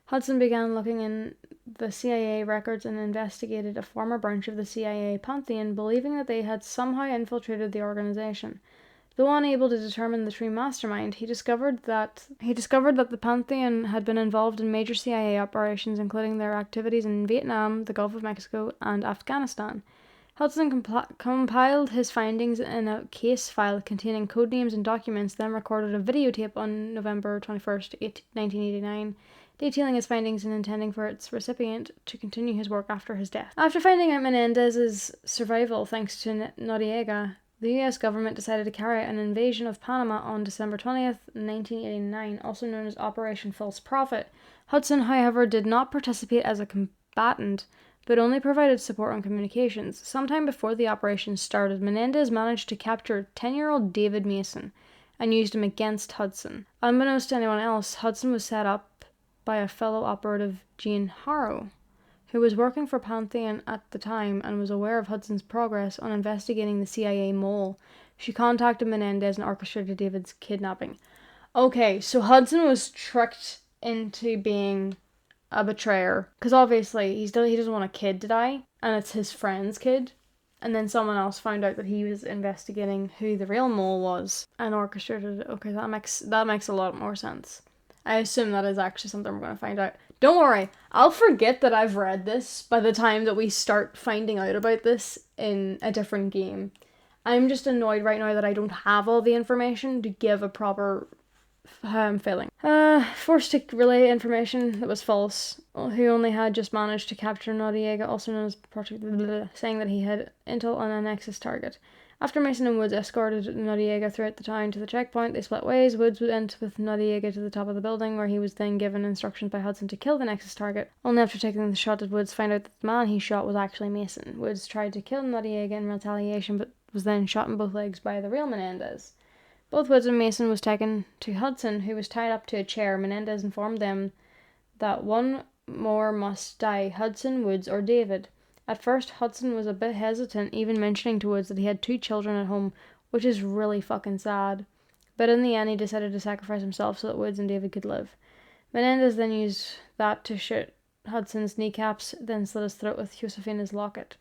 Hudson began looking in the CIA records and investigated a former branch of the CIA, Pantheon, believing that they had somehow infiltrated the organization. Though unable to determine the true mastermind, he discovered that the Pantheon had been involved in major CIA operations, including their activities in Vietnam, the Gulf of Mexico, and Afghanistan. Hudson compiled his findings in a case file containing codenames and documents, then recorded a videotape on November 21st, 1989, detailing his findings and intending for its recipient to continue his work after his death. After finding out Menendez's survival thanks to Noriega, the US government decided to carry out an invasion of Panama on December 20th, 1989, also known as Operation False Prophet. Hudson, however, did not participate as a combatant, but only provided support on communications. Sometime before the operation started, Menendez managed to capture 10-year-old David Mason and used him against Hudson. Unbeknownst to anyone else, Hudson was set up by a fellow operative, Jean Harrow, who was working for Pantheon at the time and was aware of Hudson's progress on investigating the CIA mole. She contacted Menendez and orchestrated David's kidnapping. Okay, so Hudson was tricked into being a betrayer, because obviously he doesn't want a kid to die, and it's his friend's kid, and then someone else found out that he was investigating who the real mole was and orchestrated it. Okay, that makes a lot more sense. I assume that is actually something we're going to find out. Don't worry, I'll forget that I've read this by the time that we start finding out about this in a different game. I'm just annoyed right now that I don't have all the information to give a proper how I'm feeling. Forced to relay information that was false, who only had just managed to capture Noriega, also known as Project Blah, saying that he had intel on a Nexus target. After Mason and Woods escorted Noriega throughout the town to the checkpoint, they split ways. Woods went with Noriega to the top of the building, where he was then given instructions by Hudson to kill the Nexus target. Only after taking the shot did Woods find out that the man he shot was actually Mason. Woods tried to kill Noriega in retaliation, but was then shot in both legs by the real Menendez. Both Woods and Mason was taken to Hudson, who was tied up to a chair. Menendez informed them that one more must die, Hudson, Woods, or David. At first, Hudson was a bit hesitant, even mentioning to Woods that he had 2 children at home, which is really fucking sad. But in the end, he decided to sacrifice himself so that Woods and David could live. Menendez then used that to shoot Hudson's kneecaps, then slit his throat with Josefina's locket.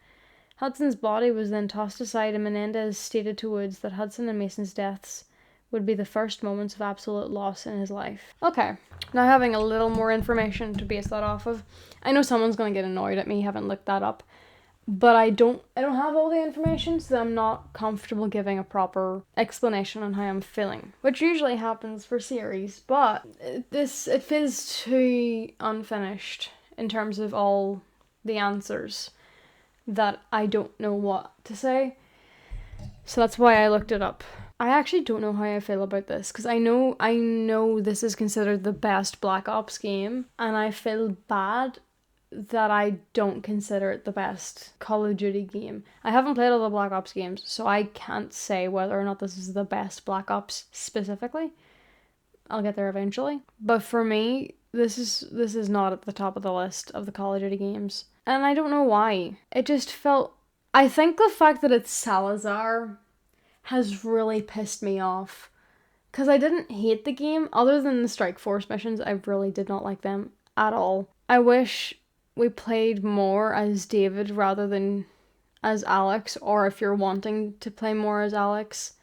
Hudson's body was then tossed aside, and Menendez stated to Woods that Hudson and Mason's deaths would be the first moments of absolute loss in his life. Okay, now having a little more information to base that off of. I know someone's going to get annoyed at me having looked that up, but I don't have all the information, so I'm not comfortable giving a proper explanation on how I'm feeling, which usually happens for series, but it feels too unfinished in terms of all the answers that I don't know what to say. So that's why I looked it up. I actually don't know how I feel about this, because I know this is considered the best Black Ops game, and I feel bad that I don't consider it the best Call of Duty game. I haven't played all the Black Ops games, so I can't say whether or not this is the best Black Ops specifically. I'll get there eventually. But for me, this is not at the top of the list of the Call of Duty games. And I don't know why. It just felt... I think the fact that it's Salazar has really pissed me off. Because I didn't hate the game. Other than the Strike Force missions, I really did not like them at all. I wish we played more as David rather than as Alex. Or if you're wanting to play more as Alex,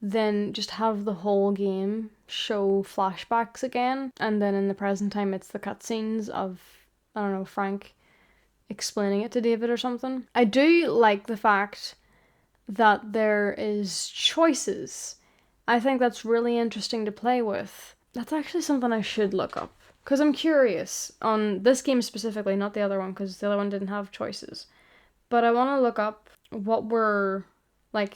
then just have the whole game show flashbacks again. And then in the present time, it's the cutscenes of, I don't know, Frank explaining it to David or something. I do like the fact that there is choices. I think that's really interesting to play with. That's actually something I should look up, because I'm curious on this game specifically, not the other one, because the other one didn't have choices. But I want to look up what were like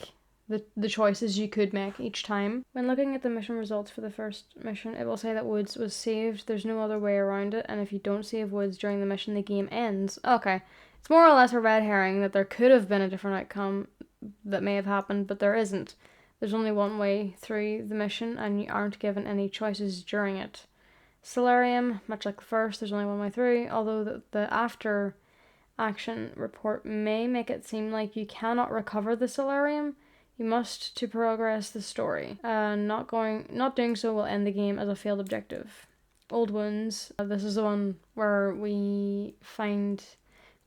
the choices you could make each time. When looking at the mission results for the first mission, it will say that Woods was saved. There's no other way around it, and if you don't save Woods during the mission, the game ends. Okay, it's more or less a red herring that there could have been a different outcome that may have happened, but there isn't. There's only one way through the mission, and you aren't given any choices during it. Solarium, much like the first, there's only one way through, although the after action report may make it seem like you cannot recover the Solarium. You must to progress the story. Not doing so will end the game as a failed objective. Old Wounds. This is the one where we find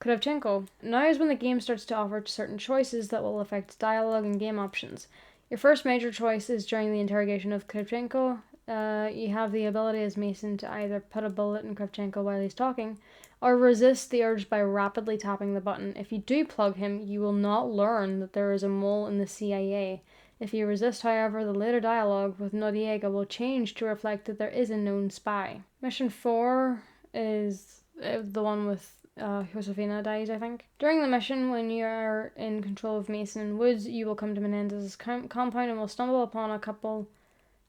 Kravchenko. Now is when the game starts to offer certain choices that will affect dialogue and game options. Your first major choice is during the interrogation of Kravchenko. You have the ability as Mason to either put a bullet in Kravchenko while he's talking, or resist the urge by rapidly tapping the button. If you do plug him, you will not learn that there is a mole in the CIA. If you resist, however, the later dialogue with Noriega will change to reflect that there is a known spy. Mission 4 is the one with Josefina dies, I think. During the mission, when you are in control of Mason and Woods, you will come to Menendez's compound and will stumble upon a couple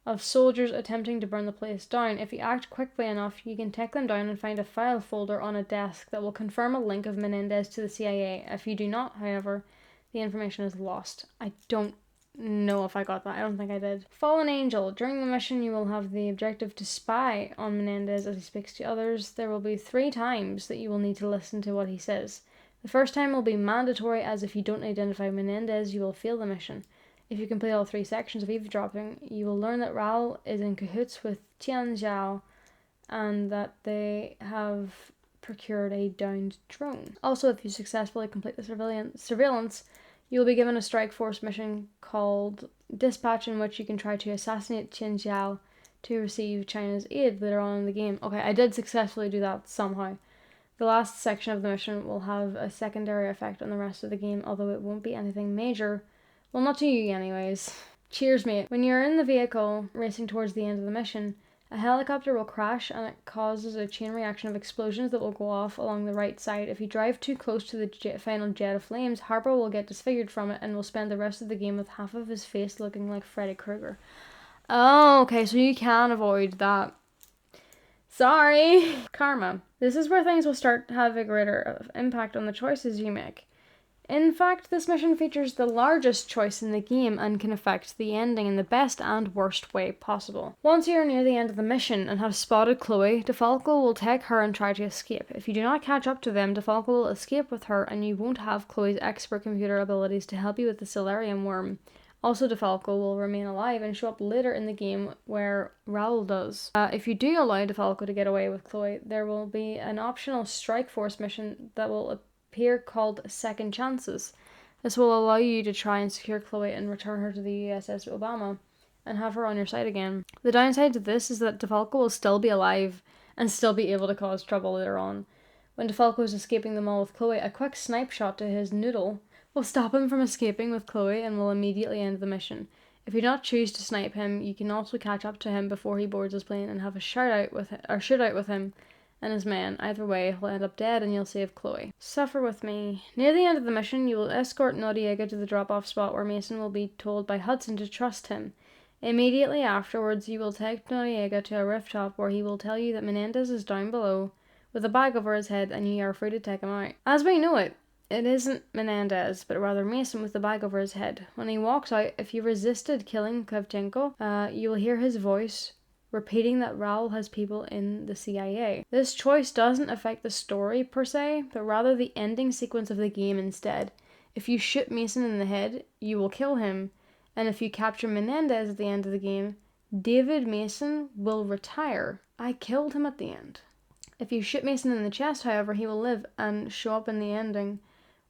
of soldiers attempting to burn the place down. If you act quickly enough, you can take them down and find a file folder on a desk that will confirm a link of Menendez to the CIA. If you do not, however, the information is lost. I don't know if I got that. I don't think I did. Fallen Angel. During the mission, you will have the objective to spy on Menendez as he speaks to others. There will be 3 times that you will need to listen to what he says. The first time will be mandatory, as if you don't identify Menendez, you will fail the mission. If you complete all 3 sections of eavesdropping, you will learn that Raul is in cahoots with Tian Zhao and that they have procured a downed drone. Also, if you successfully complete the surveillance, you will be given a strike force mission called Dispatch, in which you can try to assassinate Tian Zhao to receive China's aid later on in the game. Okay, I did successfully do that somehow. The last section of the mission will have a secondary effect on the rest of the game, although it won't be anything major. Well, not to you anyways. Cheers, mate. When you're in the vehicle racing towards the end of the mission, a helicopter will crash and it causes a chain reaction of explosions that will go off along the right side. If you drive too close to the final jet of flames, Harper will get disfigured from it and will spend the rest of the game with half of his face looking like Freddy Krueger. Oh, okay, so you can avoid that. Sorry. Karma. This is where things will start to have a greater impact on the choices you make. In fact, this mission features the largest choice in the game and can affect the ending in the best and worst way possible. Once you are near the end of the mission and have spotted Chloe, DeFalco will take her and try to escape. If you do not catch up to them, DeFalco will escape with her and you won't have Chloe's expert computer abilities to help you with the Solarium worm. Also, DeFalco will remain alive and show up later in the game where Raul does. If you do allow DeFalco to get away with Chloe, there will be an optional strike force mission that will appear called Second Chances. This will allow you to try and secure Chloe and return her to the USS Obama and have her on your side again. The downside to this is that DeFalco will still be alive and still be able to cause trouble later on. When DeFalco is escaping the mall with Chloe, a quick snipe shot to his noodle will stop him from escaping with Chloe and will immediately end the mission. If you do not choose to snipe him, you can also catch up to him before he boards his plane and have a shootout with him and his men. Either way, he'll end up dead and you'll save Chloe. Suffer with me. Near the end of the mission, you will escort Noriega to the drop-off spot where Mason will be told by Hudson to trust him. Immediately afterwards, you will take Noriega to a rooftop where he will tell you that Menendez is down below with a bag over his head and you are free to take him out. As we know it isn't Menendez, but rather Mason with the bag over his head. When he walks out, if you resisted killing Kravchenko, you will hear his voice repeating that Raul has people in the CIA. This choice doesn't affect the story per se, but rather the ending sequence of the game instead. If you shoot Mason in the head, you will kill him, and if you capture Menendez at the end of the game, David Mason will retire. I killed him at the end. If you shoot Mason in the chest, however, he will live and show up in the ending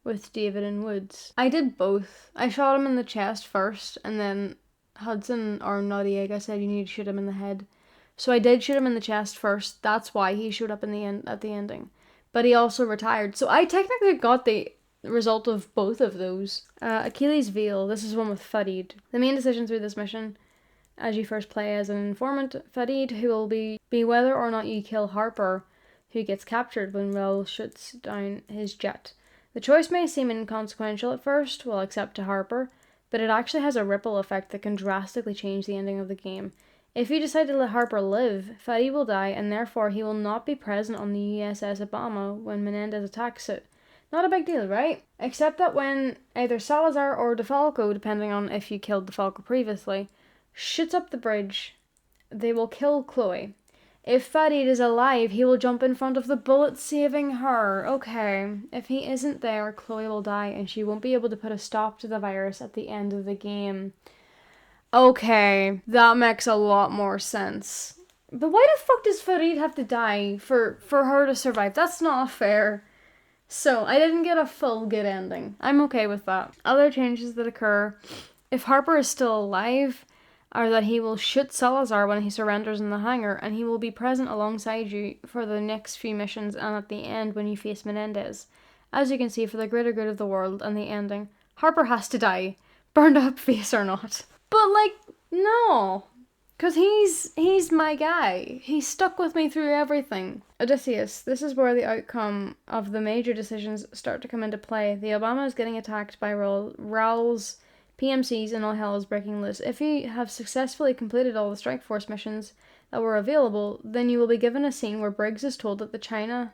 with David and Woods. I did both. I shot him in the chest first, and then Hudson or Noriega said you need to shoot him in the head. So I did shoot him in the chest first. That's why he showed up in the end at the ending. But he also retired. So I technically got the result of both of those. Achilles' Veil. This is one with Farid. The main decision through this mission, as you first play as an informant, Farid, who will be whether or not you kill Harper, who gets captured when Raul shoots down his jet. The choice may seem inconsequential at first, well except to Harper, but it actually has a ripple effect that can drastically change the ending of the game. If you decide to let Harper live, Farid will die and therefore he will not be present on the USS Obama when Menendez attacks it. Not a big deal, right? Except that when either Salazar or DeFalco, depending on if you killed DeFalco previously, shoots up the bridge, they will kill Chloe. If Farid is alive, he will jump in front of the bullet, saving her. Okay. If he isn't there, Chloe will die, and she won't be able to put a stop to the virus at the end of the game. Okay, that makes a lot more sense. But why the fuck does Farid have to die for her to survive? That's not fair. So, I didn't get a full good ending. I'm okay with that. Other changes that occur, if Harper is still alive, are that he will shoot Salazar when he surrenders in the hangar, and he will be present alongside you for the next few missions and at the end when you face Menendez. As you can see, for the greater good of the world and the ending, Harper has to die, burned up face or not. But, like, no. Because he's my guy. He stuck with me through everything. Odysseus. This is where the outcome of the major decisions start to come into play. The Obama is getting attacked by Raul's PMCs and all hell is breaking loose. If you have successfully completed all the Strike Force missions that were available, then you will be given a scene where Briggs is told that the China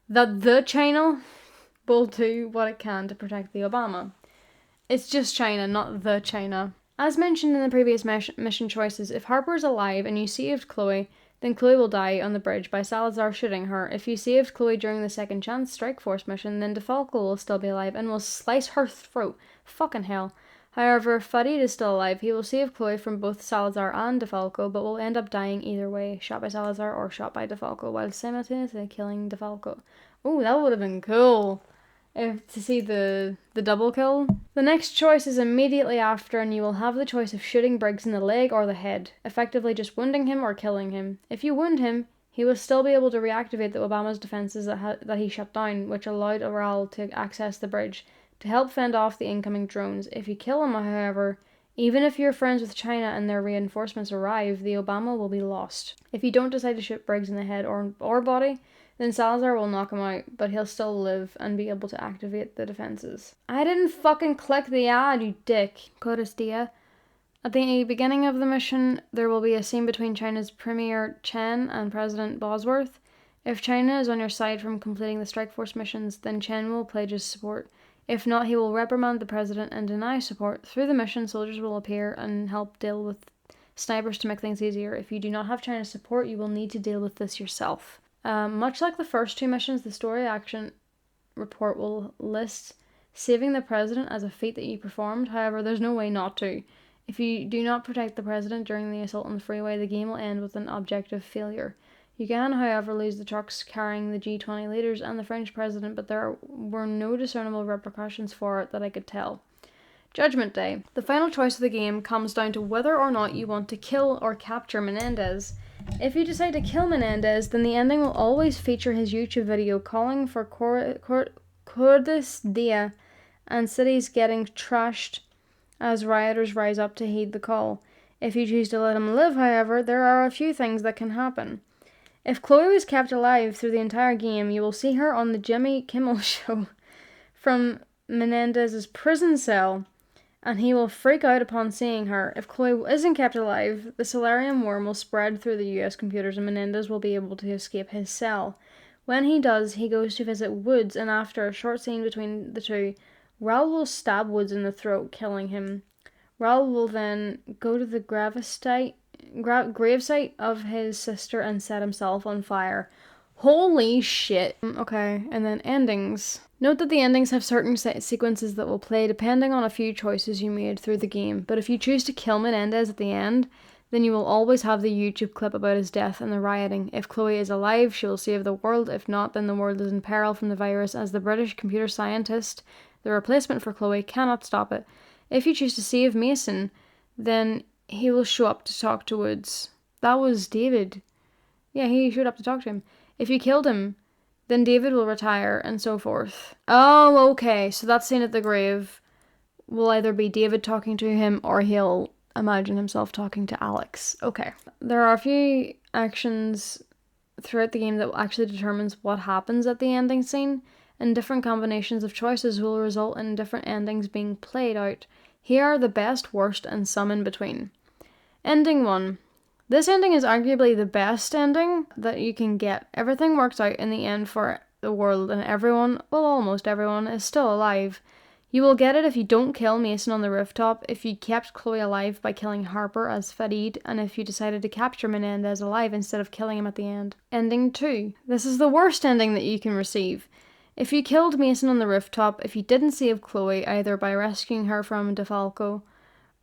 will do what it can to protect the Obama. It's just China, not the China. As mentioned in the previous mission choices, if Harper is alive and you saved Chloe, then Chloe will die on the bridge by Salazar shooting her. If you saved Chloe during the Second Chance Strike Force mission, then DeFalco will still be alive and will slice her throat. Fucking hell. However, if Farid is still alive, he will save Chloe from both Salazar and DeFalco, but will end up dying either way, shot by Salazar or shot by DeFalco, while simultaneously killing DeFalco. Ooh, that would have been cool. To see the double kill. The next choice is immediately after, and you will have the choice of shooting Briggs in the leg or the head, effectively just wounding him or killing him. If you wound him, he will still be able to reactivate the Obama's defenses that he shut down, which allowed Raul to access the bridge to help fend off the incoming drones. If you kill him, however, even if you're friends with China and their reinforcements arrive, the Obama will be lost. If you don't decide to shoot Briggs in the head or body, then Salazar will knock him out, but he'll still live and be able to activate the defenses. I didn't fucking click the ad, you dick. Cordis Die. At the beginning of the mission, there will be a scene between China's Premier Chen and President Bosworth. If China is on your side from completing the Strike Force missions, then Chen will pledge his support. If not, he will reprimand the president and deny support. Through the mission, soldiers will appear and help deal with snipers to make things easier. If you do not have China's support, you will need to deal with this yourself. Much like the first two missions, the story action report will list saving the president as a feat that you performed. However, there's no way not to. If you do not protect the president during the assault on the freeway, the game will end with an objective failure. You can, however, lose the trucks carrying the G20 leaders and the French president, but there were no discernible repercussions for it that I could tell. Judgment Day. The final choice of the game comes down to whether or not you want to kill or capture Menendez. If you decide to kill Menendez, then the ending will always feature his YouTube video calling for Cordis Die and cities getting trashed as rioters rise up to heed the call. If you choose to let him live, however, there are a few things that can happen. If Chloe was kept alive through the entire game, you will see her on the Jimmy Kimmel show from Menendez's prison cell, and he will freak out upon seeing her. If Chloe isn't kept alive, the Solarium worm will spread through the US computers and Menendez will be able to escape his cell. When he does, he goes to visit Woods, and after a short scene between the two, Raul will stab Woods in the throat, killing him. Raul will then go to the gravesite of his sister and set himself on fire. Holy shit. Okay, and then endings. Note that the endings have certain sequences that will play depending on a few choices you made through the game, but if you choose to kill Menendez at the end, then you will always have the YouTube clip about his death and the rioting. If Chloe is alive, she will save the world. If not, then the world is in peril from the virus, as the British computer scientist, the replacement for Chloe, cannot stop it. If you choose to save Mason, then he will show up to talk to Woods. That was David. Yeah, he showed up to talk to him. If you killed him, then David will retire, and so forth. Oh, okay, so that scene at the grave will either be David talking to him, or he'll imagine himself talking to Alex. Okay. There are a few actions throughout the game that actually determines what happens at the ending scene, and different combinations of choices will result in different endings being played out. Here are the best, worst, and some in between. Ending 1. This ending is arguably the best ending that you can get. Everything works out in the end for the world, and everyone, well, almost everyone, is still alive. You will get it if you don't kill Mason on the rooftop, if you kept Chloe alive by killing Harper as Farid, and if you decided to capture Menendez alive instead of killing him at the end. Ending 2. This is the worst ending that you can receive. If you killed Mason on the rooftop, if you didn't save Chloe either by rescuing her from DeFalco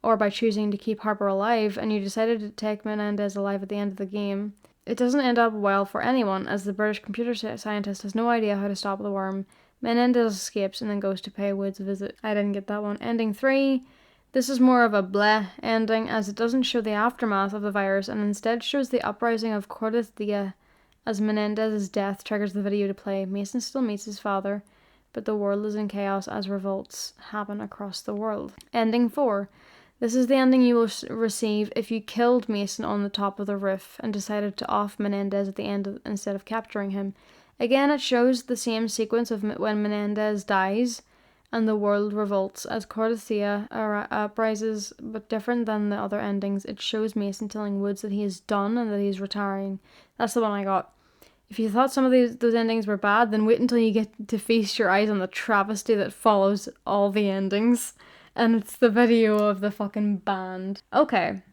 or by choosing to keep Harper alive, and you decided to take Menendez alive at the end of the game, it doesn't end up well for anyone, as the British computer scientist has no idea how to stop the worm. Menendez escapes and then goes to pay Woods a visit. I didn't get that one. Ending 3. This is more of a bleh ending, as it doesn't show the aftermath of the virus and instead shows the uprising of Cordis Die, as Menendez's death triggers the video to play. Mason still meets his father, but the world is in chaos as revolts happen across the world. Ending 4. This is the ending you will receive if you killed Mason on the top of the roof and decided to off Menendez at the end instead of capturing him. Again, it shows the same sequence of when Menendez dies and the world revolts as Cordesia uprises, but different than the other endings. It shows Mason telling Woods that he is done and that he is retiring. That's the one I got. If you thought some of those endings were bad, then wait until you get to feast your eyes on the travesty that follows all the endings. And it's the video of the fucking band. Okay.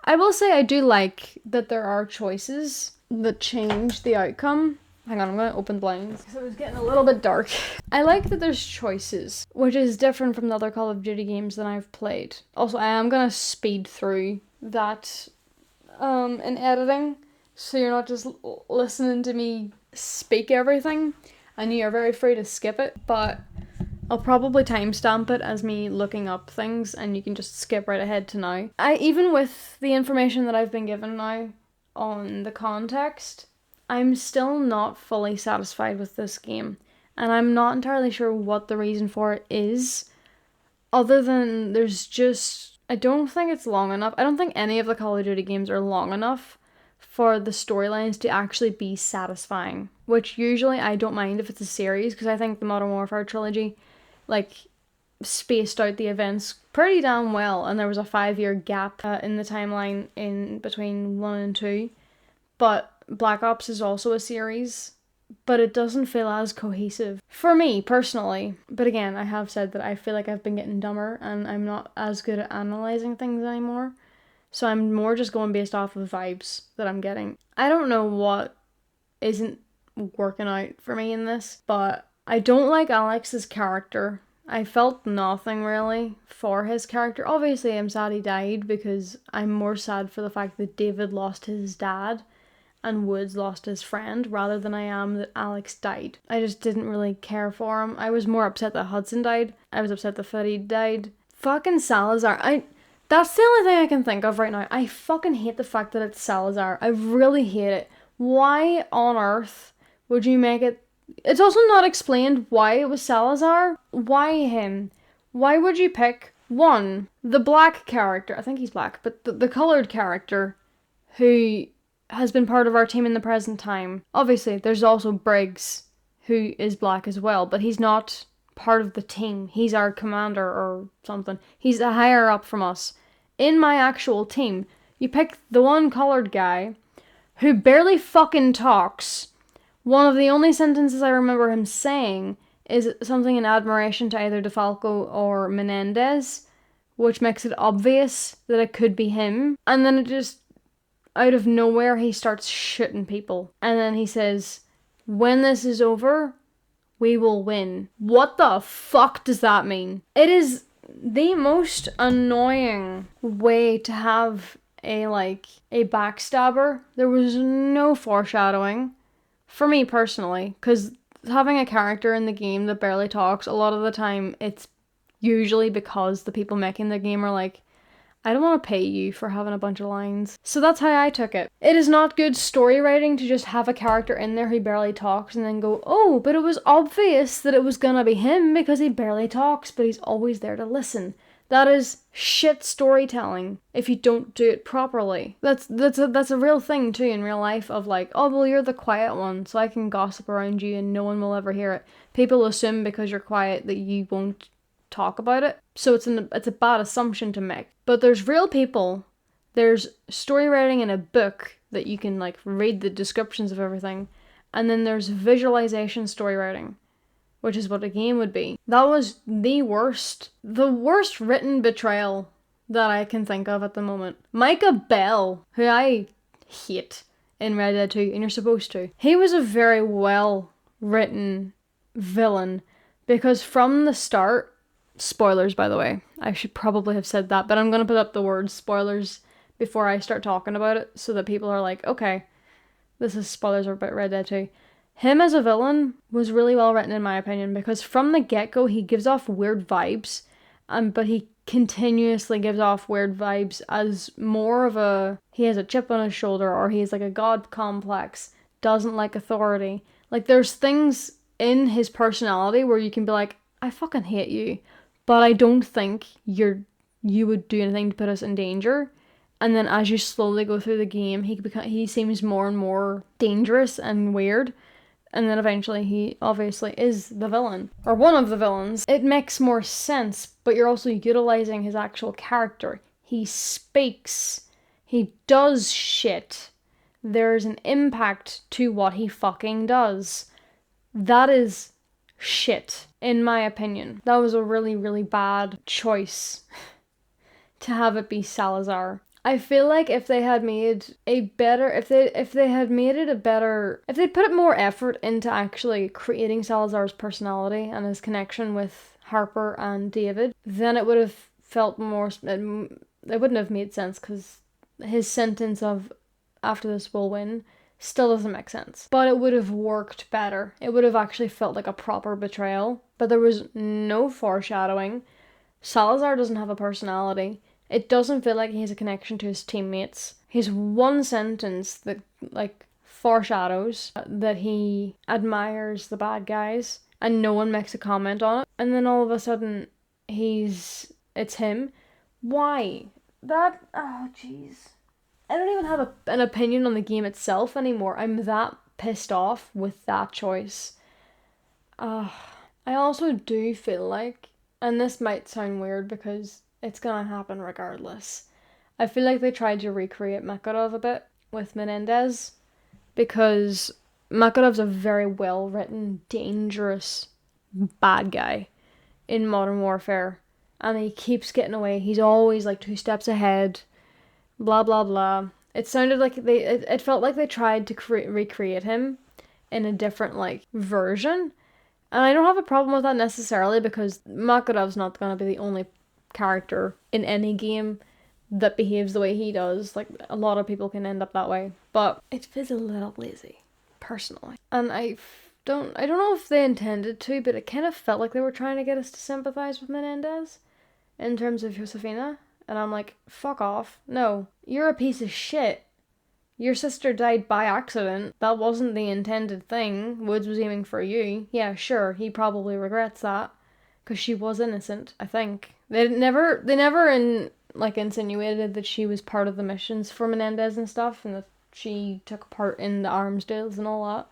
I will say I do like that there are choices that change the outcome. Hang on, I'm going to open blinds because it was getting a little bit dark. I like that there's choices, which is different from the other Call of Duty games that I've played. Also, I am going to speed through that in editing, so you're not just listening to me speak everything, and you're very free to skip it, but I'll probably timestamp it as me looking up things, and you can just skip right ahead to now. Even with the information that I've been given now on the context, I'm still not fully satisfied with this game, and I'm not entirely sure what the reason for it is, other than I don't think it's long enough. I don't think any of the Call of Duty games are long enough for the storylines to actually be satisfying, which usually I don't mind if it's a series, because I think the Modern Warfare trilogy spaced out the events pretty damn well, and there was a 5-year gap in the timeline in between 1 and 2, but Black Ops is also a series, but it doesn't feel as cohesive for me personally. But again, I have said that I feel like I've been getting dumber and I'm not as good at analysing things anymore, so I'm more just going based off of vibes that I'm getting. I don't know what isn't working out for me in this, but I don't like Alex's character. I felt nothing really for his character. Obviously I'm sad he died, because I'm more sad for the fact that David lost his dad and Woods lost his friend, rather than I am that Alex died. I just didn't really care for him. I was more upset that Hudson died. I was upset that Farid died. Fucking Salazar. That's the only thing I can think of right now. I fucking hate the fact that it's Salazar. I really hate it. Why on earth would you make it? It's also not explained why it was Salazar. Why him? Why would you pick, one, the black character, I think he's black, but the coloured character who has been part of our team in the present time. Obviously, there's also Briggs, who is black as well, but he's not part of the team. He's our commander or something. He's a higher up from us. In my actual team, you pick the one coloured guy who barely fucking talks. One of the only sentences I remember him saying is something in admiration to either DeFalco or Menendez, which makes it obvious that it could be him. And then it just, out of nowhere, he starts shooting people. And then he says, when this is over, we will win. What the fuck does that mean? It is the most annoying way to have a backstabber. There was no foreshadowing. For me personally, because having a character in the game that barely talks, a lot of the time it's usually because the people making the game are like, I don't want to pay you for having a bunch of lines. So that's how I took it. It is not good story writing to just have a character in there who barely talks and then go, oh, but it was obvious that it was gonna be him because he barely talks, but he's always there to listen. That is shit storytelling if you don't do it properly. That's a real thing too in real life, of like, oh well, you're the quiet one, so I can gossip around you and no one will ever hear it. People assume because you're quiet that you won't talk about it. So it's a bad assumption to make. But there's real people. There's story writing in a book that you can read the descriptions of everything, and then there's visualization story writing. which is what a game would be. That was the worst written betrayal that I can think of at the moment. Micah Bell, who I hate in Red Dead 2, and you're supposed to. He was a very well written villain, because from the start, spoilers by the way, I should probably have said that, but I'm gonna put up the words spoilers before I start talking about it, so that people are like, okay, this is spoilers about Red Dead 2. Him as a villain was really well written in my opinion, because from the get-go he gives off weird vibes, but he continuously gives off weird vibes as more of a, he has a chip on his shoulder, or he's like a god complex, doesn't like authority. Like, there's things in his personality where you can be like, I fucking hate you, but I don't think you would do anything to put us in danger. And then as you slowly go through the game, he seems more and more dangerous and weird. And then eventually he obviously is the villain, or one of the villains. It makes more sense, but you're also utilizing his actual character. He speaks. He does shit. There's an impact to what he fucking does. That is shit, in my opinion. That was a really, really bad choice to have it be Salazar. I feel like if they had made a better, if they had made it a better, if they put more effort into actually creating Salazar's personality and his connection with Harper and David, then it would have felt more, it wouldn't have made sense, because his sentence of, after this we'll win, still doesn't make sense. But it would have worked better. It would have actually felt like a proper betrayal. But there was no foreshadowing. Salazar doesn't have a personality. It doesn't feel like he has a connection to his teammates. He's one sentence that, like, foreshadows that he admires the bad guys, and no one makes a comment on it. And then all of a sudden, it's him. Why? Oh jeez. I don't even have an opinion on the game itself anymore. I'm that pissed off with that choice. I also do feel like, and this might sound weird because it's gonna happen regardless, I feel like they tried to recreate Makarov a bit with Menendez, because Makarov's a very well written, dangerous bad guy in Modern Warfare, and he keeps getting away. He's always like 2 steps ahead, blah blah blah. It sounded like it felt like they tried to recreate him in a different, like, version, and I don't have a problem with that necessarily, because Makarov's not gonna be the only character in any game that behaves the way he does. Like, a lot of people can end up that way, but it feels a little lazy, personally. And I don't know if they intended to, but it kind of felt like they were trying to get us to sympathize with Menendez in terms of Josefina, and I'm like, fuck off. No, you're a piece of shit. Your sister died by accident. That wasn't the intended thing. Woods was aiming for you. Yeah, sure, he probably regrets that, because she was innocent, I think. They never insinuated that she was part of the missions for Menendez and stuff, and that she took part in the arms deals and all that.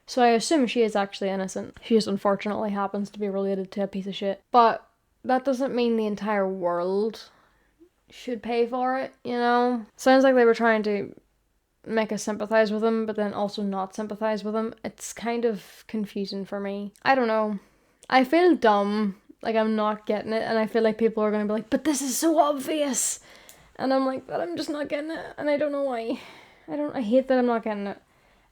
So I assume she is actually innocent. She just unfortunately happens to be related to a piece of shit. But that doesn't mean the entire world should pay for it, you know? Sounds like they were trying to make us sympathize with him, but then also not sympathize with him. It's kind of confusing for me. I don't know. I feel dumb. Like, I'm not getting it, and I feel like people are going to be like, but this is so obvious! And I'm like, but I'm just not getting it, and I don't know why. I hate that I'm not getting it.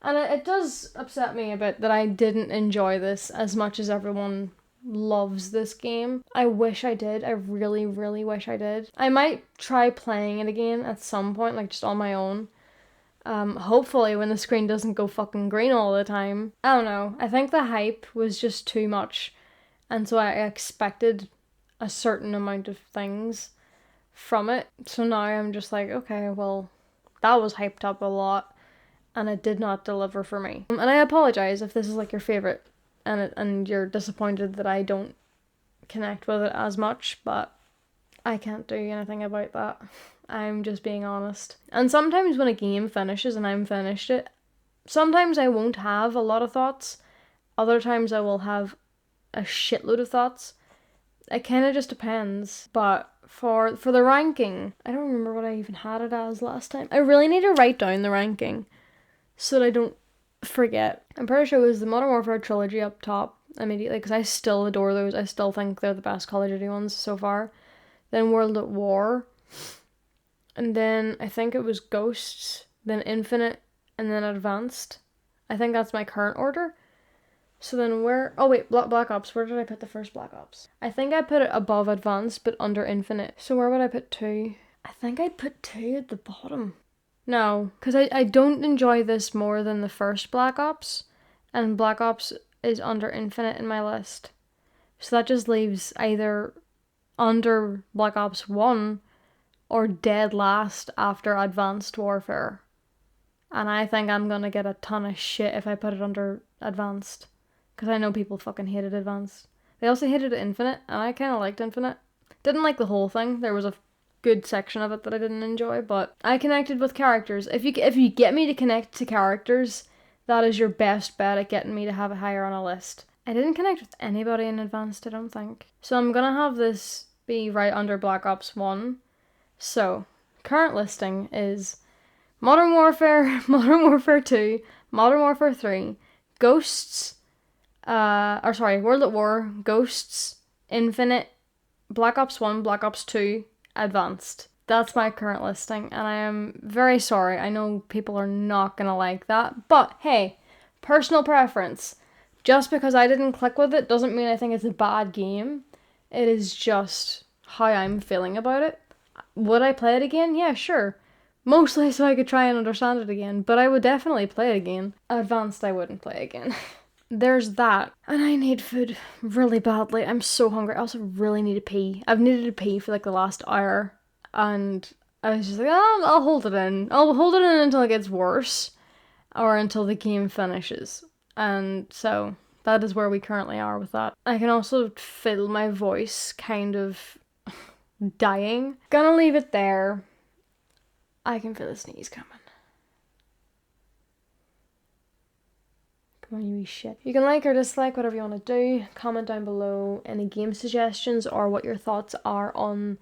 And it does upset me a bit that I didn't enjoy this as much as everyone loves this game. I wish I did. I really, really wish I did. I might try playing it again at some point, like, just on my own. Hopefully when the screen doesn't go fucking green all the time. I don't know. I think the hype was just too much. And so I expected a certain amount of things from it. So now I'm just like, okay, well, that was hyped up a lot, and it did not deliver for me. And I apologize if this is like your favorite, and you're disappointed that I don't connect with it as much, but I can't do anything about that. I'm just being honest. And sometimes when a game finishes and I'm finished it, sometimes I won't have a lot of thoughts. Other times I will have a shitload of thoughts. It kind of just depends. But for the ranking, I don't remember what I even had it as last time. I really need to write down the ranking so that I don't forget. I'm pretty sure it was the Modern Warfare trilogy up top, immediately because I still adore those. I still think they're the best Call of Duty ones so far. Then World at War. And then I think it was Ghosts, then Infinite, and then Advanced. I think that's my current order. So then oh wait, Black Ops. Where did I put the first Black Ops? I think I put it above Advanced, but under Infinite. So where would I put 2? I think I put 2 at the bottom. No, because I don't enjoy this more than the first Black Ops. And Black Ops is under Infinite in my list. So that just leaves either under Black Ops 1 or dead last after Advanced Warfare. And I think I'm gonna get a ton of shit if I put it under Advanced. Because I know people fucking hated Advanced. They also hated Infinite, and I kind of liked Infinite. Didn't like the whole thing. There was a good section of it that I didn't enjoy, but I connected with characters. If you get me to connect to characters, that is your best bet at getting me to have it higher on a list. I didn't connect with anybody in Advanced, I don't think. So I'm gonna have this be right under Black Ops 1. So, current listing is Modern Warfare, Modern Warfare 2, Modern Warfare 3, Ghosts, World at War, Ghosts, Infinite, Black Ops 1, Black Ops 2, Advanced. That's my current listing, and I am very sorry. I know people are not gonna like that, but hey, personal preference. Just because I didn't click with it doesn't mean I think it's a bad game. It is just how I'm feeling about it. Would I play it again? Yeah, sure. Mostly so I could try and understand it again, but I would definitely play it again. Advanced, I wouldn't play again. There's that. And I need food really badly. I'm so hungry. I also really need to pee. I've needed to pee for like the last hour, and I was just like, I'll hold it in. I'll hold it in until it gets worse, or until the game finishes. And so that is where we currently are with that. I can also feel my voice kind of dying. Gonna leave it there. I can feel a sneeze coming. Come on, you wee shit. You can like or dislike, whatever you want to do. Comment down below any game suggestions or what your thoughts are on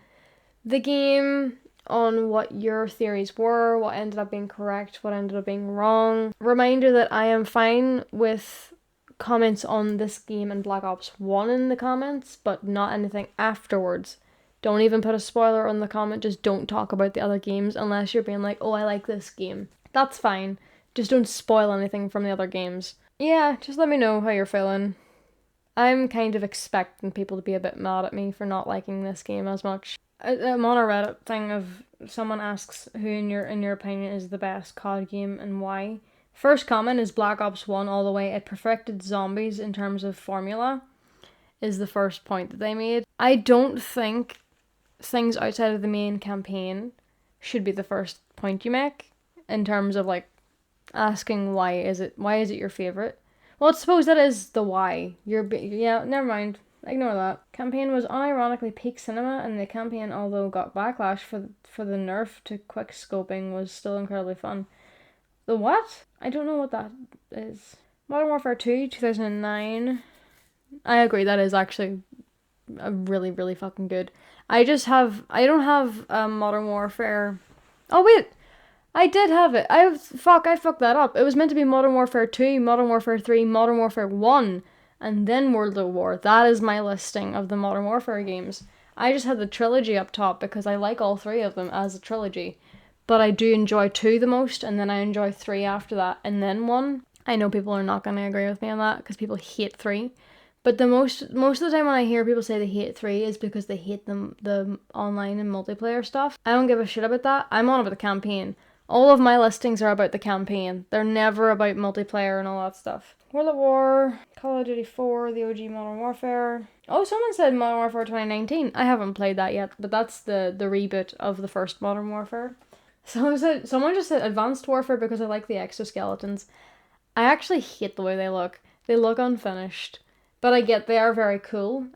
the game, on what your theories were, what ended up being correct, what ended up being wrong. Reminder that I am fine with comments on this game and Black Ops 1 in the comments, but not anything afterwards. Don't even put a spoiler on the comment, just don't talk about the other games unless you're being like, oh, I like this game. That's fine. Just don't spoil anything from the other games. Yeah, just let me know how you're feeling. I'm kind of expecting people to be a bit mad at me for not liking this game as much. I'm on a Reddit thing of someone asks who in your opinion is the best COD game and why. First comment is Black Ops 1 all the way. It perfected zombies in terms of formula, is the first point that they made. I don't think things outside of the main campaign should be the first point you make in terms of like asking why is it your favorite. Well, I suppose that is the why. Yeah, never mind. Ignore that. Campaign was unironically peak cinema, and the campaign, although got backlash for the nerf to quick scoping, was still incredibly fun. The what? I don't know what that is. Modern Warfare 2, 2009. I agree, that is actually a really, really fucking good. I don't have Modern Warfare. Oh wait, I did have it. I fucked that up. It was meant to be Modern Warfare 2, Modern Warfare 3, Modern Warfare 1, and then World at War. That is my listing of the Modern Warfare games. I just had the trilogy up top because I like all 3 of them as a trilogy. But I do enjoy 2 the most, and then I enjoy 3 after that, and then 1. I know people are not going to agree with me on that because people hate 3. But the most of the time when I hear people say they hate 3 is because they hate the online and multiplayer stuff. I don't give a shit about that. I'm on about the campaign. All of my listings are about the campaign. They're never about multiplayer and all that stuff. World at War, Call of Duty 4, the OG Modern Warfare. Oh, someone said Modern Warfare 2019. I haven't played that yet, but that's the reboot of the first Modern Warfare. Someone just said Advanced Warfare because I like the exoskeletons. I actually hate the way they look. They look unfinished. But I get they are very cool.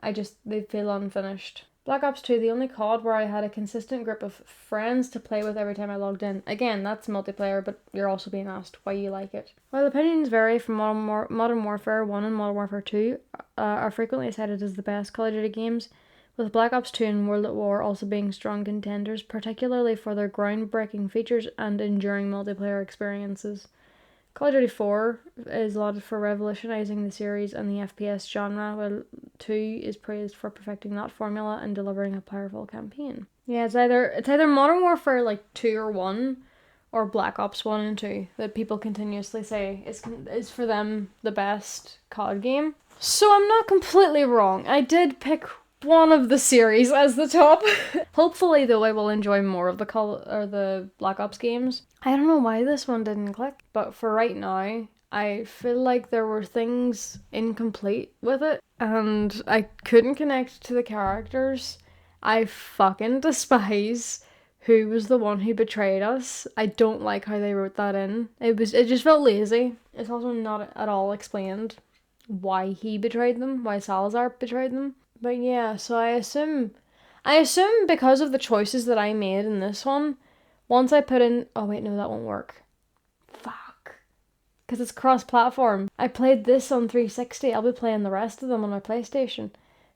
They feel unfinished. Black Ops 2, the only COD where I had a consistent group of friends to play with every time I logged in. Again, that's multiplayer, but you're also being asked why you like it. While opinions vary from Modern Warfare 1 and Modern Warfare 2 are frequently cited as the best Call of Duty games, with Black Ops 2 and World at War also being strong contenders, particularly for their groundbreaking features and enduring multiplayer experiences. Call of Duty 4 is lauded for revolutionizing the series and the FPS genre, while 2 is praised for perfecting that formula and delivering a powerful campaign. Yeah, it's either Modern Warfare like 2 or 1 or Black Ops 1 and 2 that people continuously say is for them the best COD game. So I'm not completely wrong. I did pick one of the series as the top. Hopefully, though, I will enjoy more of the Black Ops games. I don't know why this one didn't click, but for right now, I feel like there were things incomplete with it, and I couldn't connect to the characters. I fucking despise who was the one who betrayed us. I don't like how they wrote that in. It just felt lazy. It's also not at all explained why he betrayed them, why Salazar betrayed them. But yeah, so I assume because of the choices that I made in this one, once I put in, oh wait, no, that won't work. Fuck. Because it's cross-platform. I played this on 360, I'll be playing the rest of them on my PlayStation.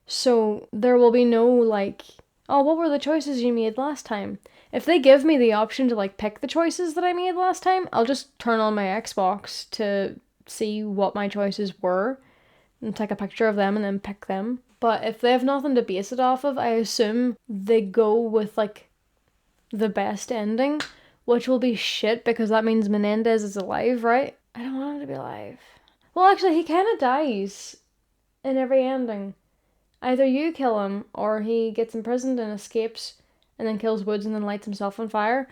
So there will be no like, oh, what were the choices you made last time? If they give me the option to like pick the choices that I made last time, I'll just turn on my Xbox to see what my choices were and take a picture of them and then pick them. But if they have nothing to base it off of, I assume they go with like the best ending, which will be shit because that means Menendez is alive, right? I don't want him to be alive. Well, actually, he kind of dies in every ending. Either you kill him or he gets imprisoned and escapes and then kills Woods and then lights himself on fire.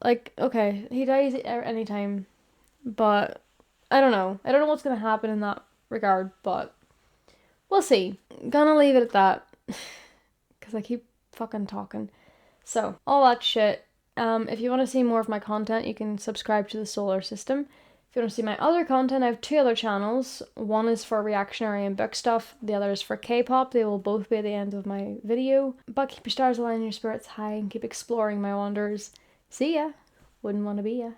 Like, okay, he dies anytime, but I don't know. I don't know what's going to happen in that regard, but we'll see. Gonna leave it at that because I keep fucking talking. So, all that shit. If you want to see more of my content, you can subscribe to the Solar System. If you want to see my other content, I have 2 other channels. One is for reactionary and book stuff. The other is for K-pop. They will both be at the end of my video. But keep your stars aligned and your spirits high and keep exploring my wonders. See ya. Wouldn't want to be ya.